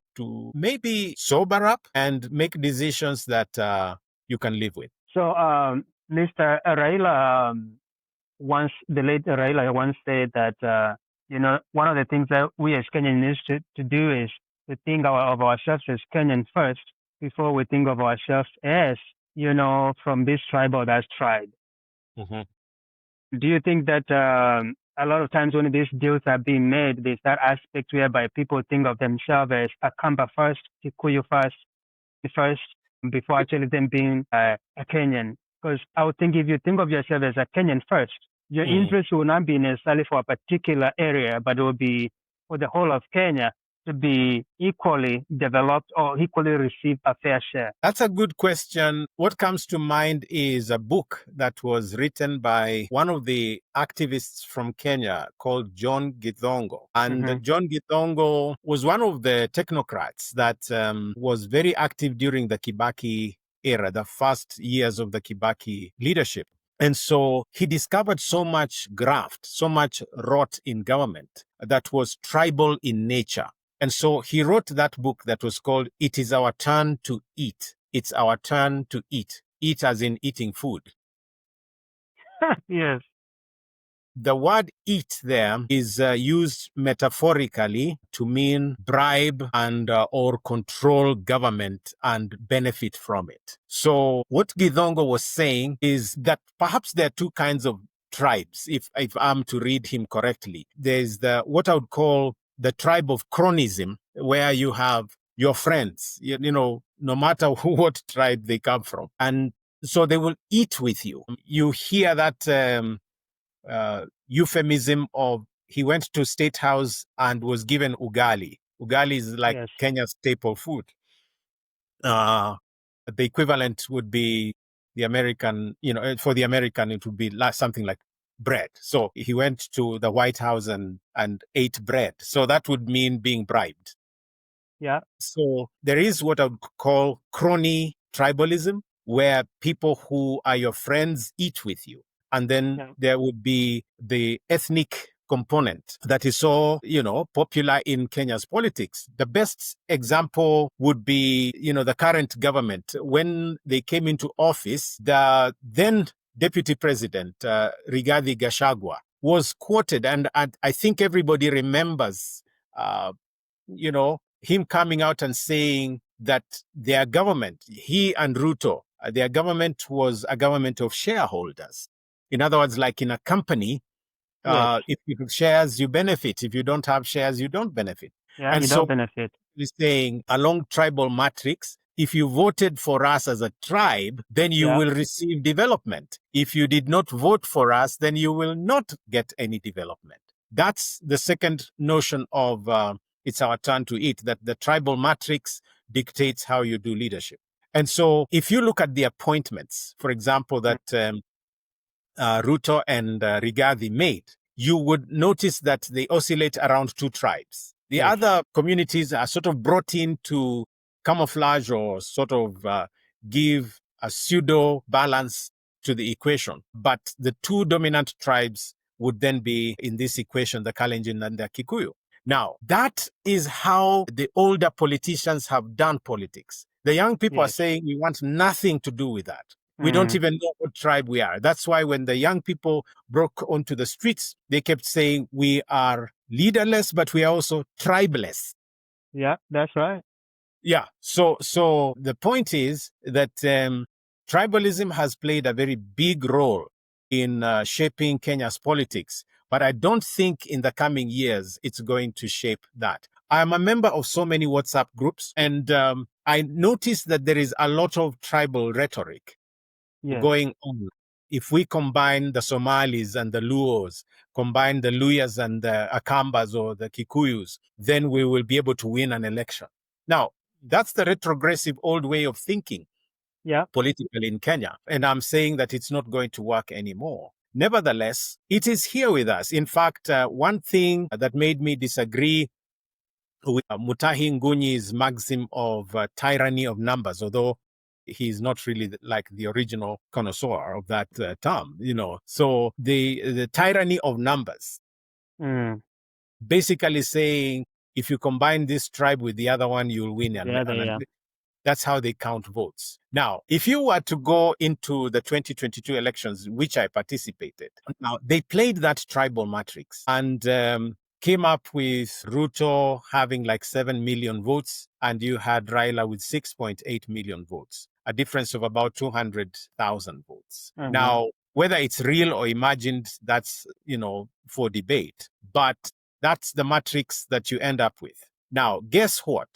maybe sober up and make decisions that you can live with. So, Mr. Raila, the late Raila once said that, one of the things that we as Kenyans need to do is to think of ourselves as Kenyans first before we think of ourselves as, from this tribe or that tribe. Do you think that a lot of times when these deals are being made, there's that aspect whereby people think of themselves as a Kamba first, Kikuyu first, before actually them being a Kenyan? Because I would think if you think of yourself as a Kenyan first, your interest will not be necessarily for a particular area, but it will be for the whole of Kenya to be equally developed or equally receive a fair share? That's a good question. What comes to mind is a book that was written by one of the activists from Kenya called John Githongo. And John Githongo was one of the technocrats that was very active during the Kibaki era, the first years of the Kibaki leadership. And so he discovered so much graft, so much rot in government that was tribal in nature. And so he wrote that book that was called It Is Our Turn to Eat. It's Our Turn to Eat. Eat as in eating food. Yes. The word eat there is used metaphorically to mean bribe and or control government and benefit from it. So what Githongo was saying is that perhaps there are two kinds of tribes, if I'm to read him correctly. There's what I would call the tribe of cronism, where you have your friends, no matter what tribe they come from. And so they will eat with you. You hear that euphemism of he went to State House and was given ugali. Ugali is like Yes. Kenya's staple food. The equivalent would be the American, for the American, it would be something like bread. So he went to the White House and ate bread. So that would mean being bribed. Yeah. So there is what I would call crony tribalism, where people who are your friends eat with you. And then there would be the ethnic component that is so, popular in Kenya's politics. The best example would be, the current government. When they came into office, the then Deputy President, Rigathi Gachagua, was quoted, and I think everybody remembers, him coming out and saying that their government, he and Ruto, their government was a government of shareholders. In other words, like in a company, if you have shares, you benefit. If you don't have shares, you don't benefit. Yeah, and you so don't benefit. He's saying along tribal matrix, if you voted for us as a tribe, then you will receive development. If you did not vote for us, then you will not get any development. That's the second notion of it's our turn to eat, that the tribal matrix dictates how you do leadership. And so if you look at the appointments, for example, that Ruto and Rigathi made, you would notice that they oscillate around two tribes. The other communities are sort of brought in to camouflage or sort of give a pseudo balance to the equation. But the two dominant tribes would then be in this equation, the Kalenjin and the Kikuyu. Now, that is how the older politicians have done politics. The young people are saying we want nothing to do with that. We don't even know what tribe we are. That's why when the young people broke onto the streets, they kept saying we are leaderless, but we are also tribeless. Yeah, that's right. Yeah. So the point is that tribalism has played a very big role in shaping Kenya's politics. But I don't think in the coming years it's going to shape that. I am a member of so many WhatsApp groups, and I noticed that there is a lot of tribal rhetoric going on. If we combine the Somalis and the Luos, combine the Luyas and the Akambas or the Kikuyus, then we will be able to win an election. Now, that's the retrogressive old way of thinking politically in Kenya. And I'm saying that it's not going to work anymore. Nevertheless, it is here with us. In fact, one thing that made me disagree with Mutahi Ngunyi's maxim of tyranny of numbers, although he's not really like the original connoisseur of that term, So the tyranny of numbers, basically saying if you combine this tribe with the other one, you'll win. That's how they count votes. Now, if you were to go into the 2022 elections, which I participated, now they played that tribal matrix and came up with Ruto having like 7 million votes, and you had Raila with 6.8 million votes, a difference of about 200,000 votes. Now, whether it's real or imagined, that's, for debate, but that's the matrix that you end up with. Now, guess what?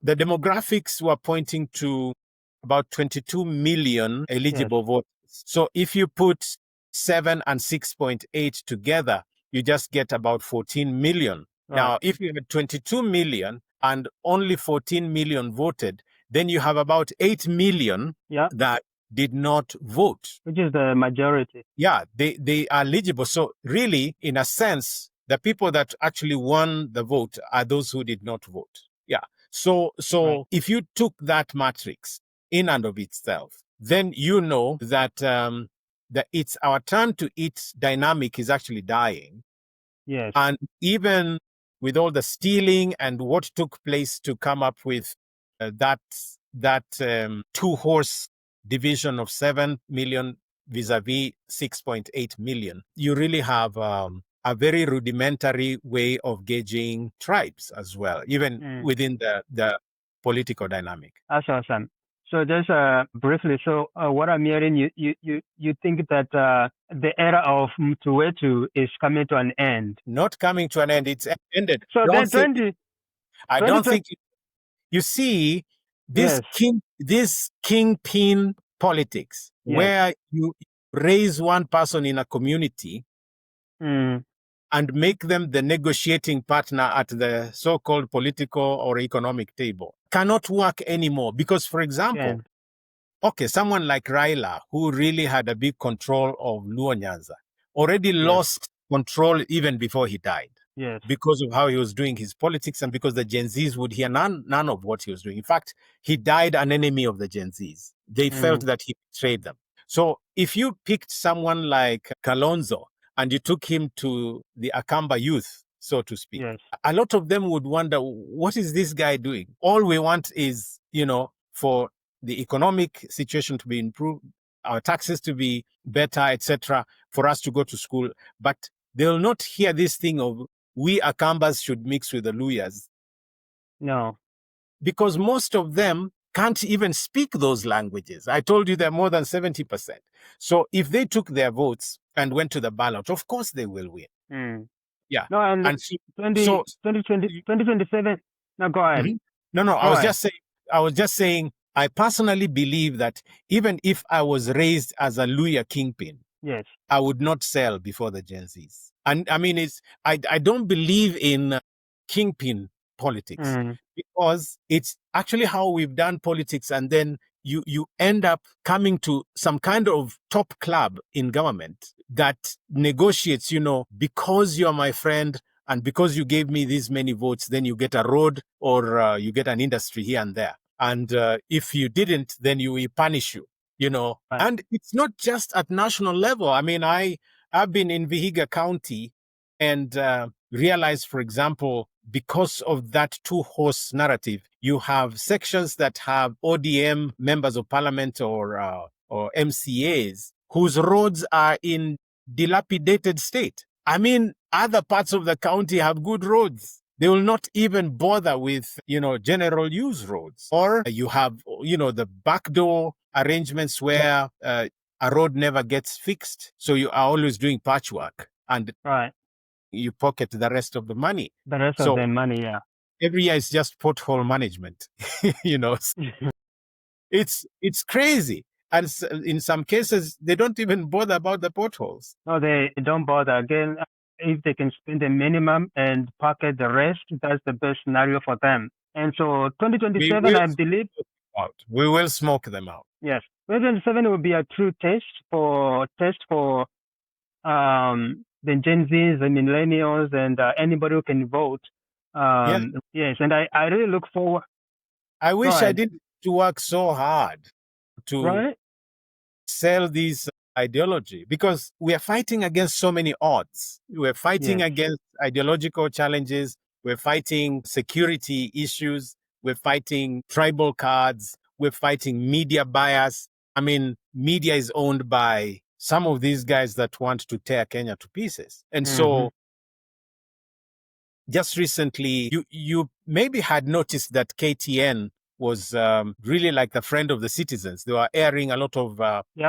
The demographics were pointing to about 22 million eligible voters. So if you put 7 and 6.8 together, you just get about 14 million. Now, if you had 22 million and only 14 million voted, then you have about 8 million that did not vote. Which is the majority. Yeah, they are eligible. So really, in a sense, the people that actually won the vote are those who did not vote. Yeah. So if you took that matrix in and of itself, then you know that that it's our turn to eat dynamic is actually dying. Yes. And even with all the stealing and what took place to come up with that two-horse division of 7 million vis-a-vis 6.8 million, you really have a very rudimentary way of gauging tribes as well, even within the political dynamic. That's awesome. So just briefly, so what I'm hearing, you think that the era of Mtuwetu is coming to an end? Not coming to an end, it's ended. So then I don't think You see, this kingpin politics, where you raise one person in a community and make them the negotiating partner at the so-called political or economic table, cannot work anymore. Because, for example, okay, someone like Raila, who really had a big control of Luo Nyanza, already lost control even before he died. Because of how he was doing his politics and because the Gen Zs would hear none of what he was doing. In fact, he died an enemy of the Gen Zs. They felt that he betrayed them. So if you picked someone like Kalonzo and you took him to the Akamba youth, so to speak, a lot of them would wonder, what is this guy doing? All we want is, for the economic situation to be improved, our taxes to be better, etc., for us to go to school. But they'll not hear this thing of we Akambas should mix with the Luyas. No. Because most of them can't even speak those languages. I told you they're more than 70%. So if they took their votes and went to the ballot, of course they will win. Yeah. No, and 2027. No, go ahead. No, I was just saying, I personally believe that even if I was raised as a Luya kingpin, I would not sell before the Gen Zs. And I mean, I don't believe in kingpin politics because it's actually how we've done politics. And then you end up coming to some kind of top club in government that negotiates, because you're my friend and because you gave me these many votes, then you get a road or you get an industry here and there. And if you didn't, then we punish you. And it's not just at national level. I mean, I've been in Vihiga County and realized, for example, because of that two-horse narrative, you have sections that have ODM members of parliament or MCAs whose roads are in dilapidated state. I mean, other parts of the county have good roads. They will not even bother with, general use roads. Or you have, the backdoor arrangements where a road never gets fixed. So you are always doing patchwork and you pocket the rest of the money. The rest of the money, yeah. Every year it's just pothole management, It's crazy. And in some cases, they don't even bother about the potholes. No, they don't bother. Again, if they can spend the minimum and pocket the rest, that's the best scenario for them. And so 2027, I believe... We will smoke them out. Yes. 2027 will be a true test for the Gen Zs and millennials and anybody who can vote. Yes, and I really look forward. I wish I didn't to work so hard to sell this ideology because we are fighting against so many odds. We're fighting against ideological challenges. We're fighting security issues. We're fighting tribal cards. We're fighting media bias. I mean, media is owned by some of these guys that want to tear Kenya to pieces. And so just recently, you maybe had noticed that KTN was really like the friend of the citizens. They were airing a lot of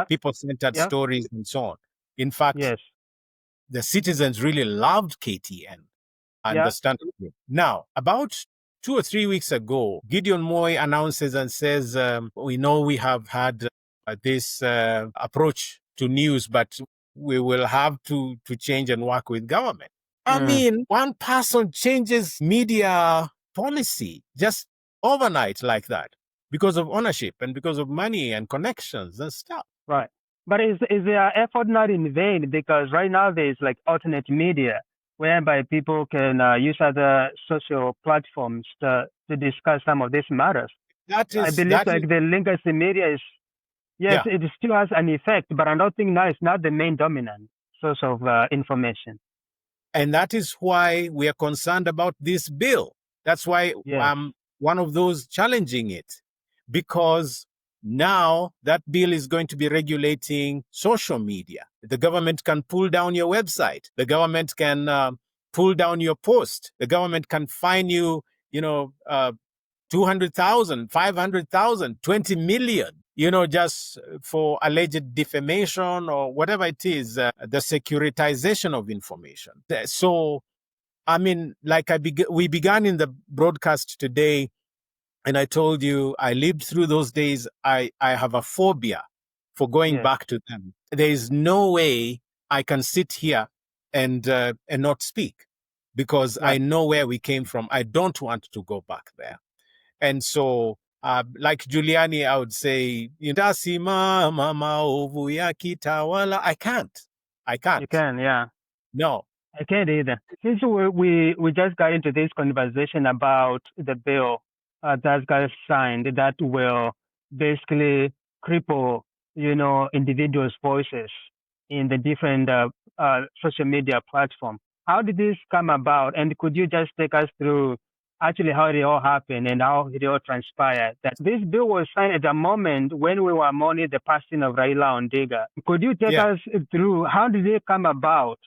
people-centered stories and so on. In fact, the citizens really loved KTN and the Standard Group. Now, about 2 or 3 weeks ago, Gideon Moy announces and says, we know we have had this approach to news, but we will have to change and work with government. I mean, one person changes media policy just overnight like that because of ownership and because of money and connections and stuff. Right. But is their effort not in vain? Because right now there's like alternate media whereby people can use other social platforms to discuss some of these matters. I believe the legacy media is, it still has an effect, but I don't think now it's not the main dominant source of information. And that is why we are concerned about this bill. That's why I'm one of those challenging it, because now that bill is going to be regulating social media. The government can pull down your website. The government can pull down your post. The government can fine you, 200,000, 500,000, 20 million, just for alleged defamation or whatever it is, the securitization of information. So, I mean, like we began in the broadcast today And I told you, I lived through those days. I have a phobia for going back to them. There is no way I can sit here and not speak, because I know where we came from. I don't want to go back there. And so, like Giuliani, I would say, "Ndasimama maovu yakitawala." I can't. You can, yeah. No. I can't either. Since we just got into this conversation about the bill that got signed that will basically cripple, individuals' voices in the different social media platform. How did this come about? And could you just take us through actually how it all happened and how it all transpired? That this bill was signed at a moment when we were mourning the passing of Raila Odinga. Could you take us through how did it come about?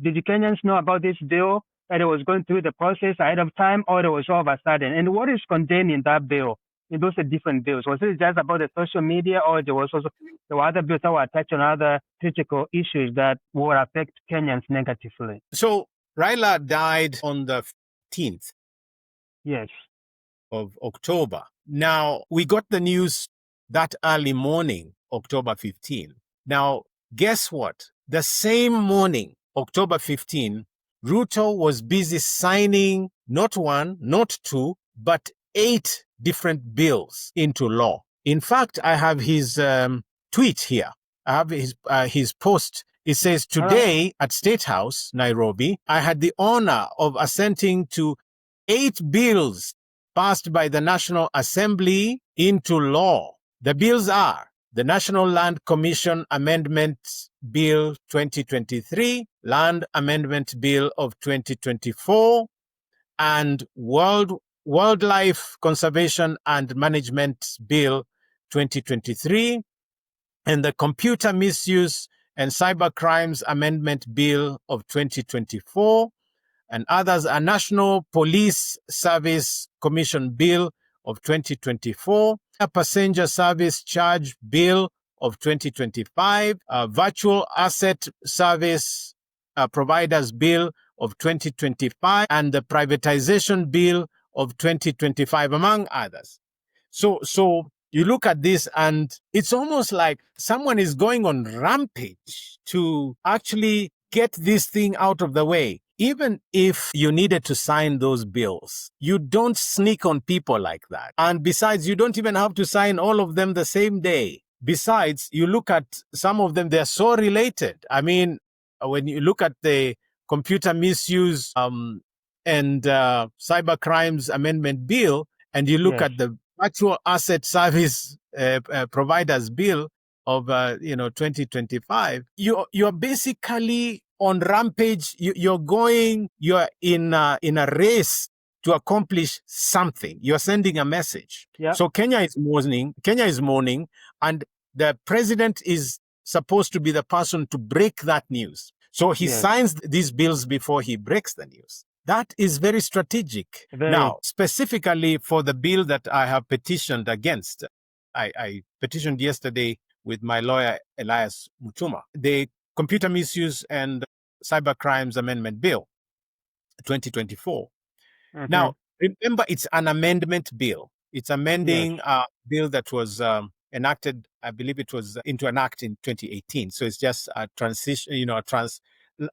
Did the Kenyans know about this bill, that it was going through the process ahead of time, or it was all of a sudden? And what is contained in that bill? In those different bills, was it just about the social media, or there were other bills that were attached on other critical issues that would affect Kenyans negatively? So Raila died on the 15th of October. Now, we got the news that early morning, October 15. Now, guess what? The same morning, October 15, Ruto was busy signing not one, not two, but 8 different bills into law. In fact, I have his tweet here. I have his post. It says, "Today at State House, Nairobi, I had the honor of assenting to 8 bills passed by the National Assembly into law. The bills are the National Land Commission Amendment Bill 2023, Land Amendment Bill of 2024, and Wildlife Conservation and Management Bill 2023, and the Computer Misuse and Cybercrimes Amendment Bill of 2024, and others are National Police Service Commission Bill of 2024, a Passenger Service Charge Bill of 2025, a Virtual Asset Service Providers Bill of 2025, and the Privatization Bill of 2025, among others. So you look at this and it's almost like someone is going on rampage to actually get this thing out of the way. Even if you needed to sign those bills, you don't sneak on people like that. And besides, you don't even have to sign all of them the same day. Besides, you look at some of them, they're so related. I mean, when you look at the Computer Misuse and Cybercrimes Amendment Bill, and you look at the Virtual Asset Service Providers Bill of 2025, you're basically on rampage. You're in a race to accomplish something. You're sending a message. So Kenya is mourning, and the president is supposed to be the person to break that news. So he signs these bills before he breaks the news. That is very strategic. Now, specifically for the bill that I have petitioned against, I petitioned yesterday with my lawyer, Elias Mutuma, the Computer Misuse and Cybercrimes Amendment Bill 2024. Now, remember, it's an amendment bill. It's amending a bill that was enacted, I believe it was into an act in 2018. So it's just a transition,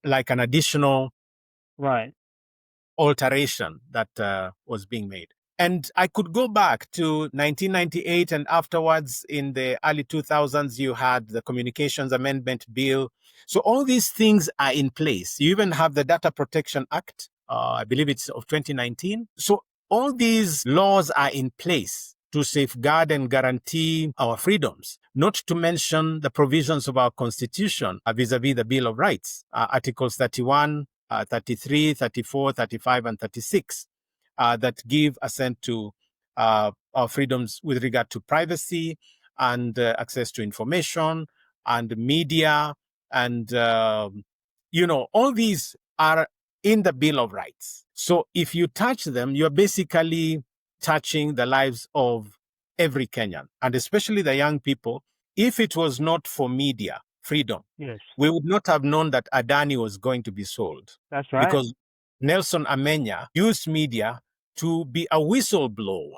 like an additional alteration that was being made. And I could go back to 1998 and afterwards in the early 2000s, you had the Communications Amendment Bill. So all these things are in place. You even have the Data Protection Act, I believe it's of 2019. So all these laws are in place to safeguard and guarantee our freedoms, not to mention the provisions of our Constitution vis-a-vis the Bill of Rights, Articles 31, 33, 34, 35, and 36. That give assent to our freedoms with regard to privacy and access to information and media. And, all these are in the Bill of Rights. So if you touch them, you're basically touching the lives of every Kenyan, and especially the young people. If it was not for media freedom, we would not have known that Adani was going to be sold. That's right. Because Nelson Amenya used media to be a whistleblower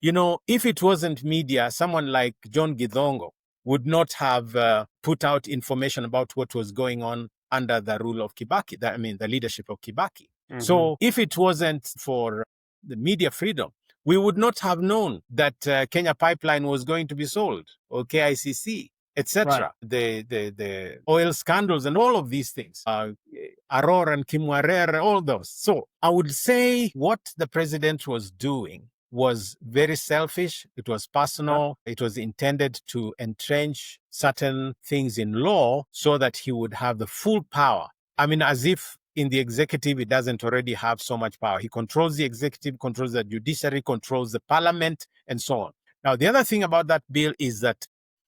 if it wasn't media, someone like John Githongo would not have put out information about what was going on under the rule of Kibaki, the leadership of Kibaki. Mhm. So if it wasn't for the media freedom, we would not have known that Kenya Pipeline was going to be sold, or KICC, etc. The oil scandals and all of these things, Aror and Kimwarer, all those. So I would say what the president was doing was very selfish. It was personal. It was intended to entrench certain things in law so that he would have the full power. I mean, as if in the executive, he doesn't already have so much power. He controls the executive, controls the judiciary, controls the parliament, and so on. Now, the other thing about that bill is that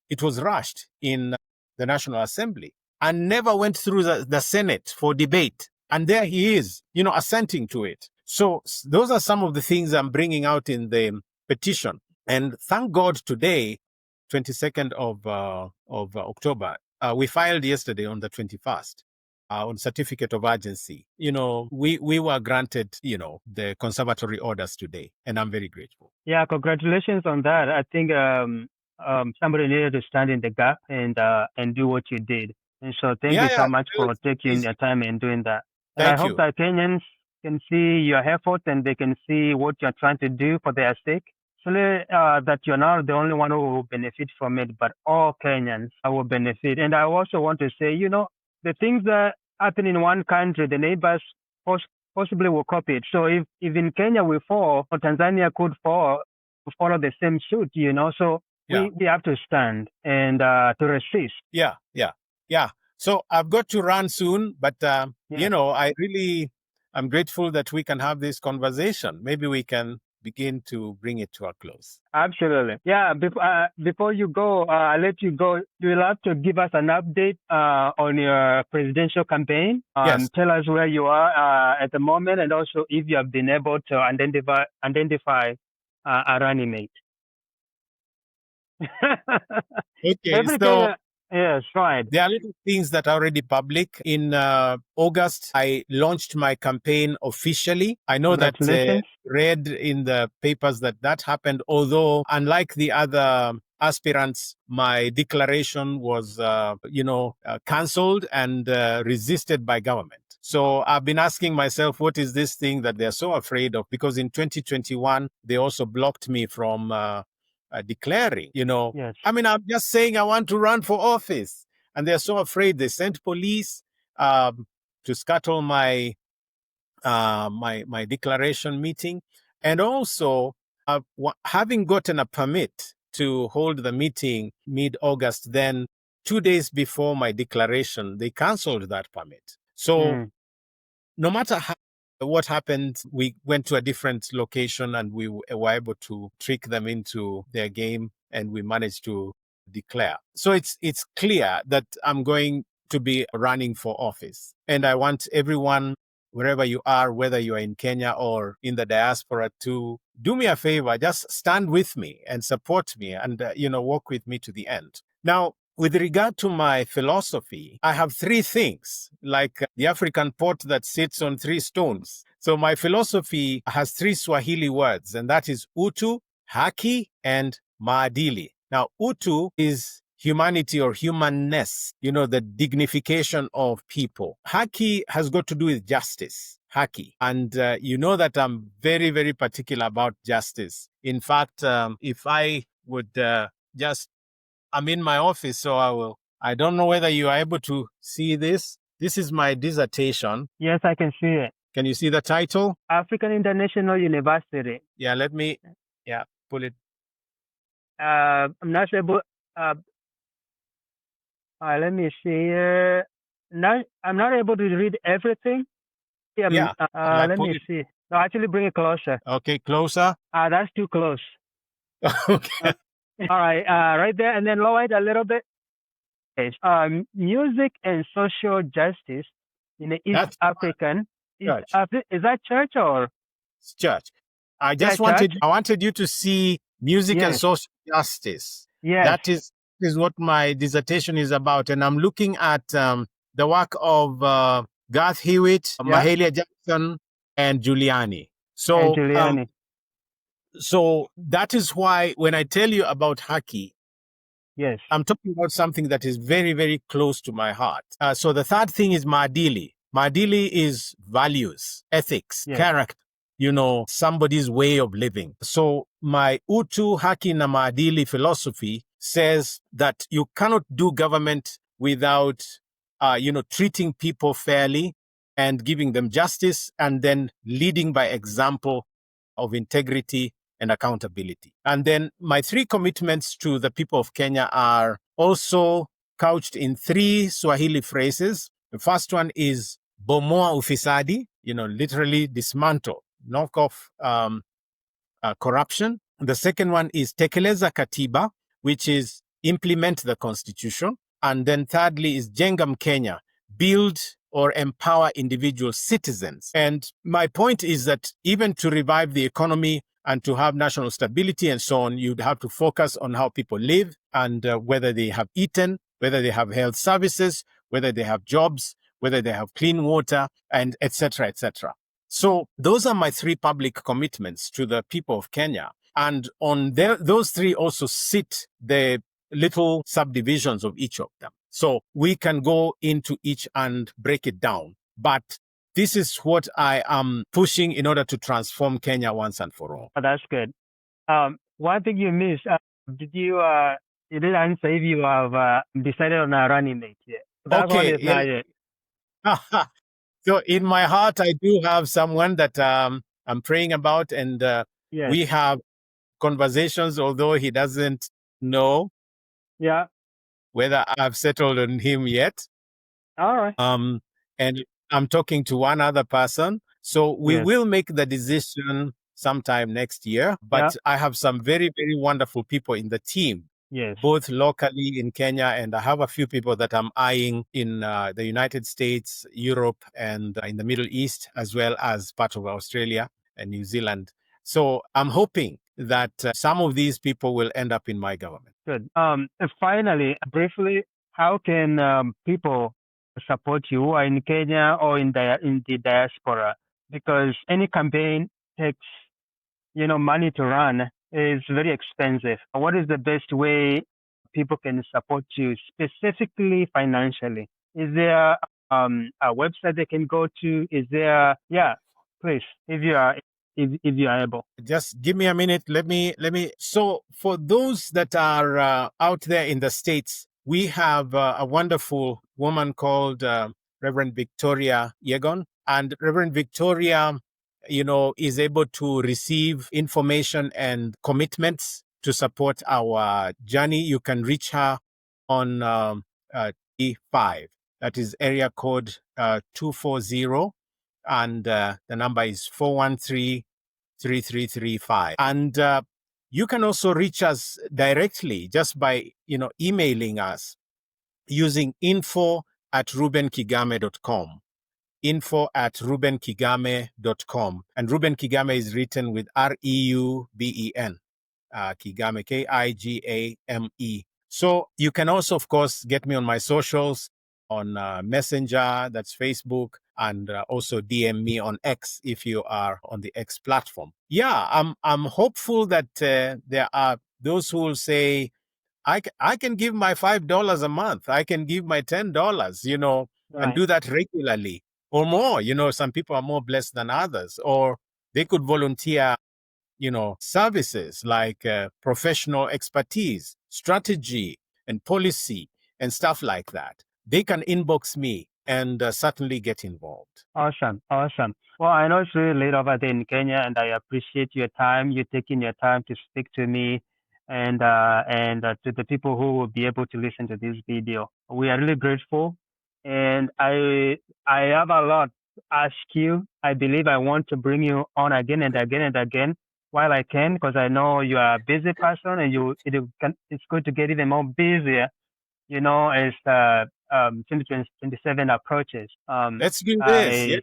it was rushed in the National Assembly and never went through the Senate for debate. And there he is, assenting to it. So those are some of the things I'm bringing out in the petition. And thank God today, 22nd of October, we filed yesterday on the 21st. On certificate of urgency, we were granted, the conservatory orders today, and I'm very grateful. Yeah, congratulations on that. I think somebody needed to stand in the gap and do what you did. And so thank you so much for taking your time and doing that. And I hope that Kenyans can see your efforts and they can see what you're trying to do for their sake. So that you're not the only one who will benefit from it, but all Kenyans will benefit. And I also want to say, the things that happen in one country, the neighbors possibly will copy it. So if in Kenya we fall, or Tanzania could fall, to follow the same suit, So we have to stand and to resist. Yeah. So I've got to run soon, but I'm grateful that we can have this conversation. Maybe we can begin to bring it to a close. Absolutely. Yeah. Before you go, I'll let you go. You'll have to give us an update on your presidential campaign. Yes. Tell us where you are at the moment, and also if you have been able to identify a running mate. Okay. Yes, right. There are little things that are already public. In August, I launched my campaign officially. I know that read in the papers that happened, although unlike the other aspirants, my declaration was, cancelled and resisted by government. So I've been asking myself, what is this thing that they're so afraid of? Because in 2021, they also blocked me from declaring, Yes. I mean, I'm just saying I want to run for office, and they're so afraid. They sent police to scuttle my my declaration meeting, and also having gotten a permit to hold the meeting mid-August. Then 2 days before my declaration, they cancelled that permit. So no matter what happened, we went to a different location and we were able to trick them into their game, and we managed to declare. So it's clear that I'm going to be running for office. And I want everyone, wherever you are, whether you are in Kenya or in the diaspora, to do me a favor, just stand with me and support me and, walk with me to the end. Now, with regard to my philosophy, I have three things, like the African pot that sits on three stones. So my philosophy has three Swahili words, and that is utu, haki, and maadili. Now, utu is humanity or humanness, the dignification of people. Haki has got to do with justice. Haki. And you know that I'm very, very particular about justice. In fact, if I would I'm in my office, so I don't know whether you are able to see this. This is my dissertation. Yes, I can see it. Can you see the title? African International University. Yeah, let me, pull it. I'm not able, let me see. I'm not able to read everything. Let me see. No, actually bring it closer. Okay, closer. That's too close. Okay. All right, right there, and then lower it a little bit. Music and social justice in the East African. Is that church or? It's church. I wanted you to see music and social justice. Yes. That is what my dissertation is about, and I'm looking at the work of Garth Hewitt, Mahalia Jackson, and Giuliani. So So that is why when I tell you about Haki, Yes. I'm talking about something that is very, very close to my heart. So the third thing is Maadili. Maadili is values, ethics, Yes. character, somebody's way of living. So my Utu, Haki, na Maadili philosophy says that you cannot do government without, treating people fairly and giving them justice and then leading by example of integrity and accountability. And then my three commitments to the people of Kenya are also couched in three Swahili phrases. The first one is bomoa ufisadi, literally dismantle, knock off corruption. The second one is tekeleza katiba, which is implement the constitution. And then thirdly is jenga Mkenya, build or empower individual citizens. And my point is that even to revive the economy and to have national stability and so on, you'd have to focus on how people live and whether they have eaten, whether they have health services, whether they have jobs, whether they have clean water, and et cetera, et cetera. So those are my three public commitments to the people of Kenya. And on those three also sit the little subdivisions of each of them. So we can go into each and break it down. But this is what I am pushing in order to transform Kenya once and for all. Oh, that's good. One thing you missed, you didn't answer if you have decided on a running mate yet. That one is not yet. So in my heart, I do have someone that I'm praying about, and Yes. we have conversations, although he doesn't know whether I've settled on him yet. All right. And I'm talking to one other person. So we will make the decision sometime next year. But I have some very, very wonderful people in the team. Yes. Both locally in Kenya, and I have a few people that I'm eyeing in the United States, Europe, and in the Middle East, as well as part of Australia and New Zealand. So I'm hoping that some of these people will end up in my government. Good. Finally, briefly, how can people support you in Kenya or in the diaspora? Because any campaign takes money to run, is very expensive. What is the best way people can support you, specifically financially? Is there a website they can go to? Is there? Yeah, please, if you are able. Just give me a minute. Let me. So for those that are out there in the States, we have a wonderful woman called Reverend Victoria Yegon, and Reverend Victoria, is able to receive information and commitments to support our journey. You can reach her on EP25. That is area code 240, and the number is 413-3335. And you can also reach us directly just by emailing us using info@reubenkigame.com. info@reubenkigame.com. And Reuben Kigame is written with REUBEN. Kigame, KIGAME. So you can also, of course, get me on my socials, on Messenger, that's Facebook, and also DM me on X if you are on the X platform. Yeah, I'm hopeful that there are those who will say, I can give my $5 a month. I can give my $10, and do that regularly or more. Some people are more blessed than others, or they could volunteer, services like professional expertise, strategy, and policy, and stuff like that. They can inbox me and certainly get involved. Awesome. Well, I know it's really late over there in Kenya, and I appreciate your time. You taking your time to speak to me and to the people who will be able to listen to this video. We are really grateful, and I have a lot to ask you. I believe I want to bring you on again and again and again while I can, because I know you are a busy person, and it's going to get even more busier, as 2027 approaches. Let's do this. Yes.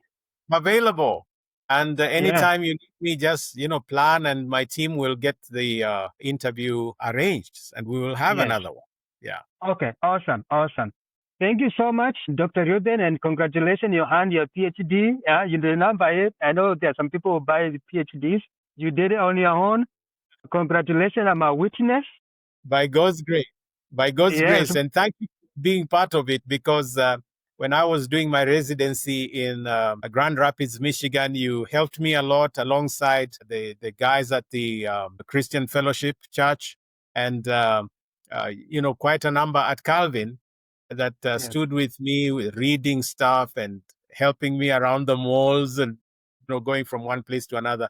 I'm available. And anytime you need me, just, plan, and my team will get the interview arranged, and we will have another one. Yeah. Okay. Awesome. Thank you so much, Dr. Reuben, and congratulations, you earned your PhD. You did not buy it. I know there are some people who buy the PhDs. You did it on your own. Congratulations, I'm a witness. By God's grace. By God's Yes. grace. And thank you for being part of it, because when I was doing my residency in Grand Rapids, Michigan, you helped me a lot alongside the guys at the Christian Fellowship Church, and quite a number at Calvin that Yes. stood with me with reading stuff and helping me around the malls and going from one place to another.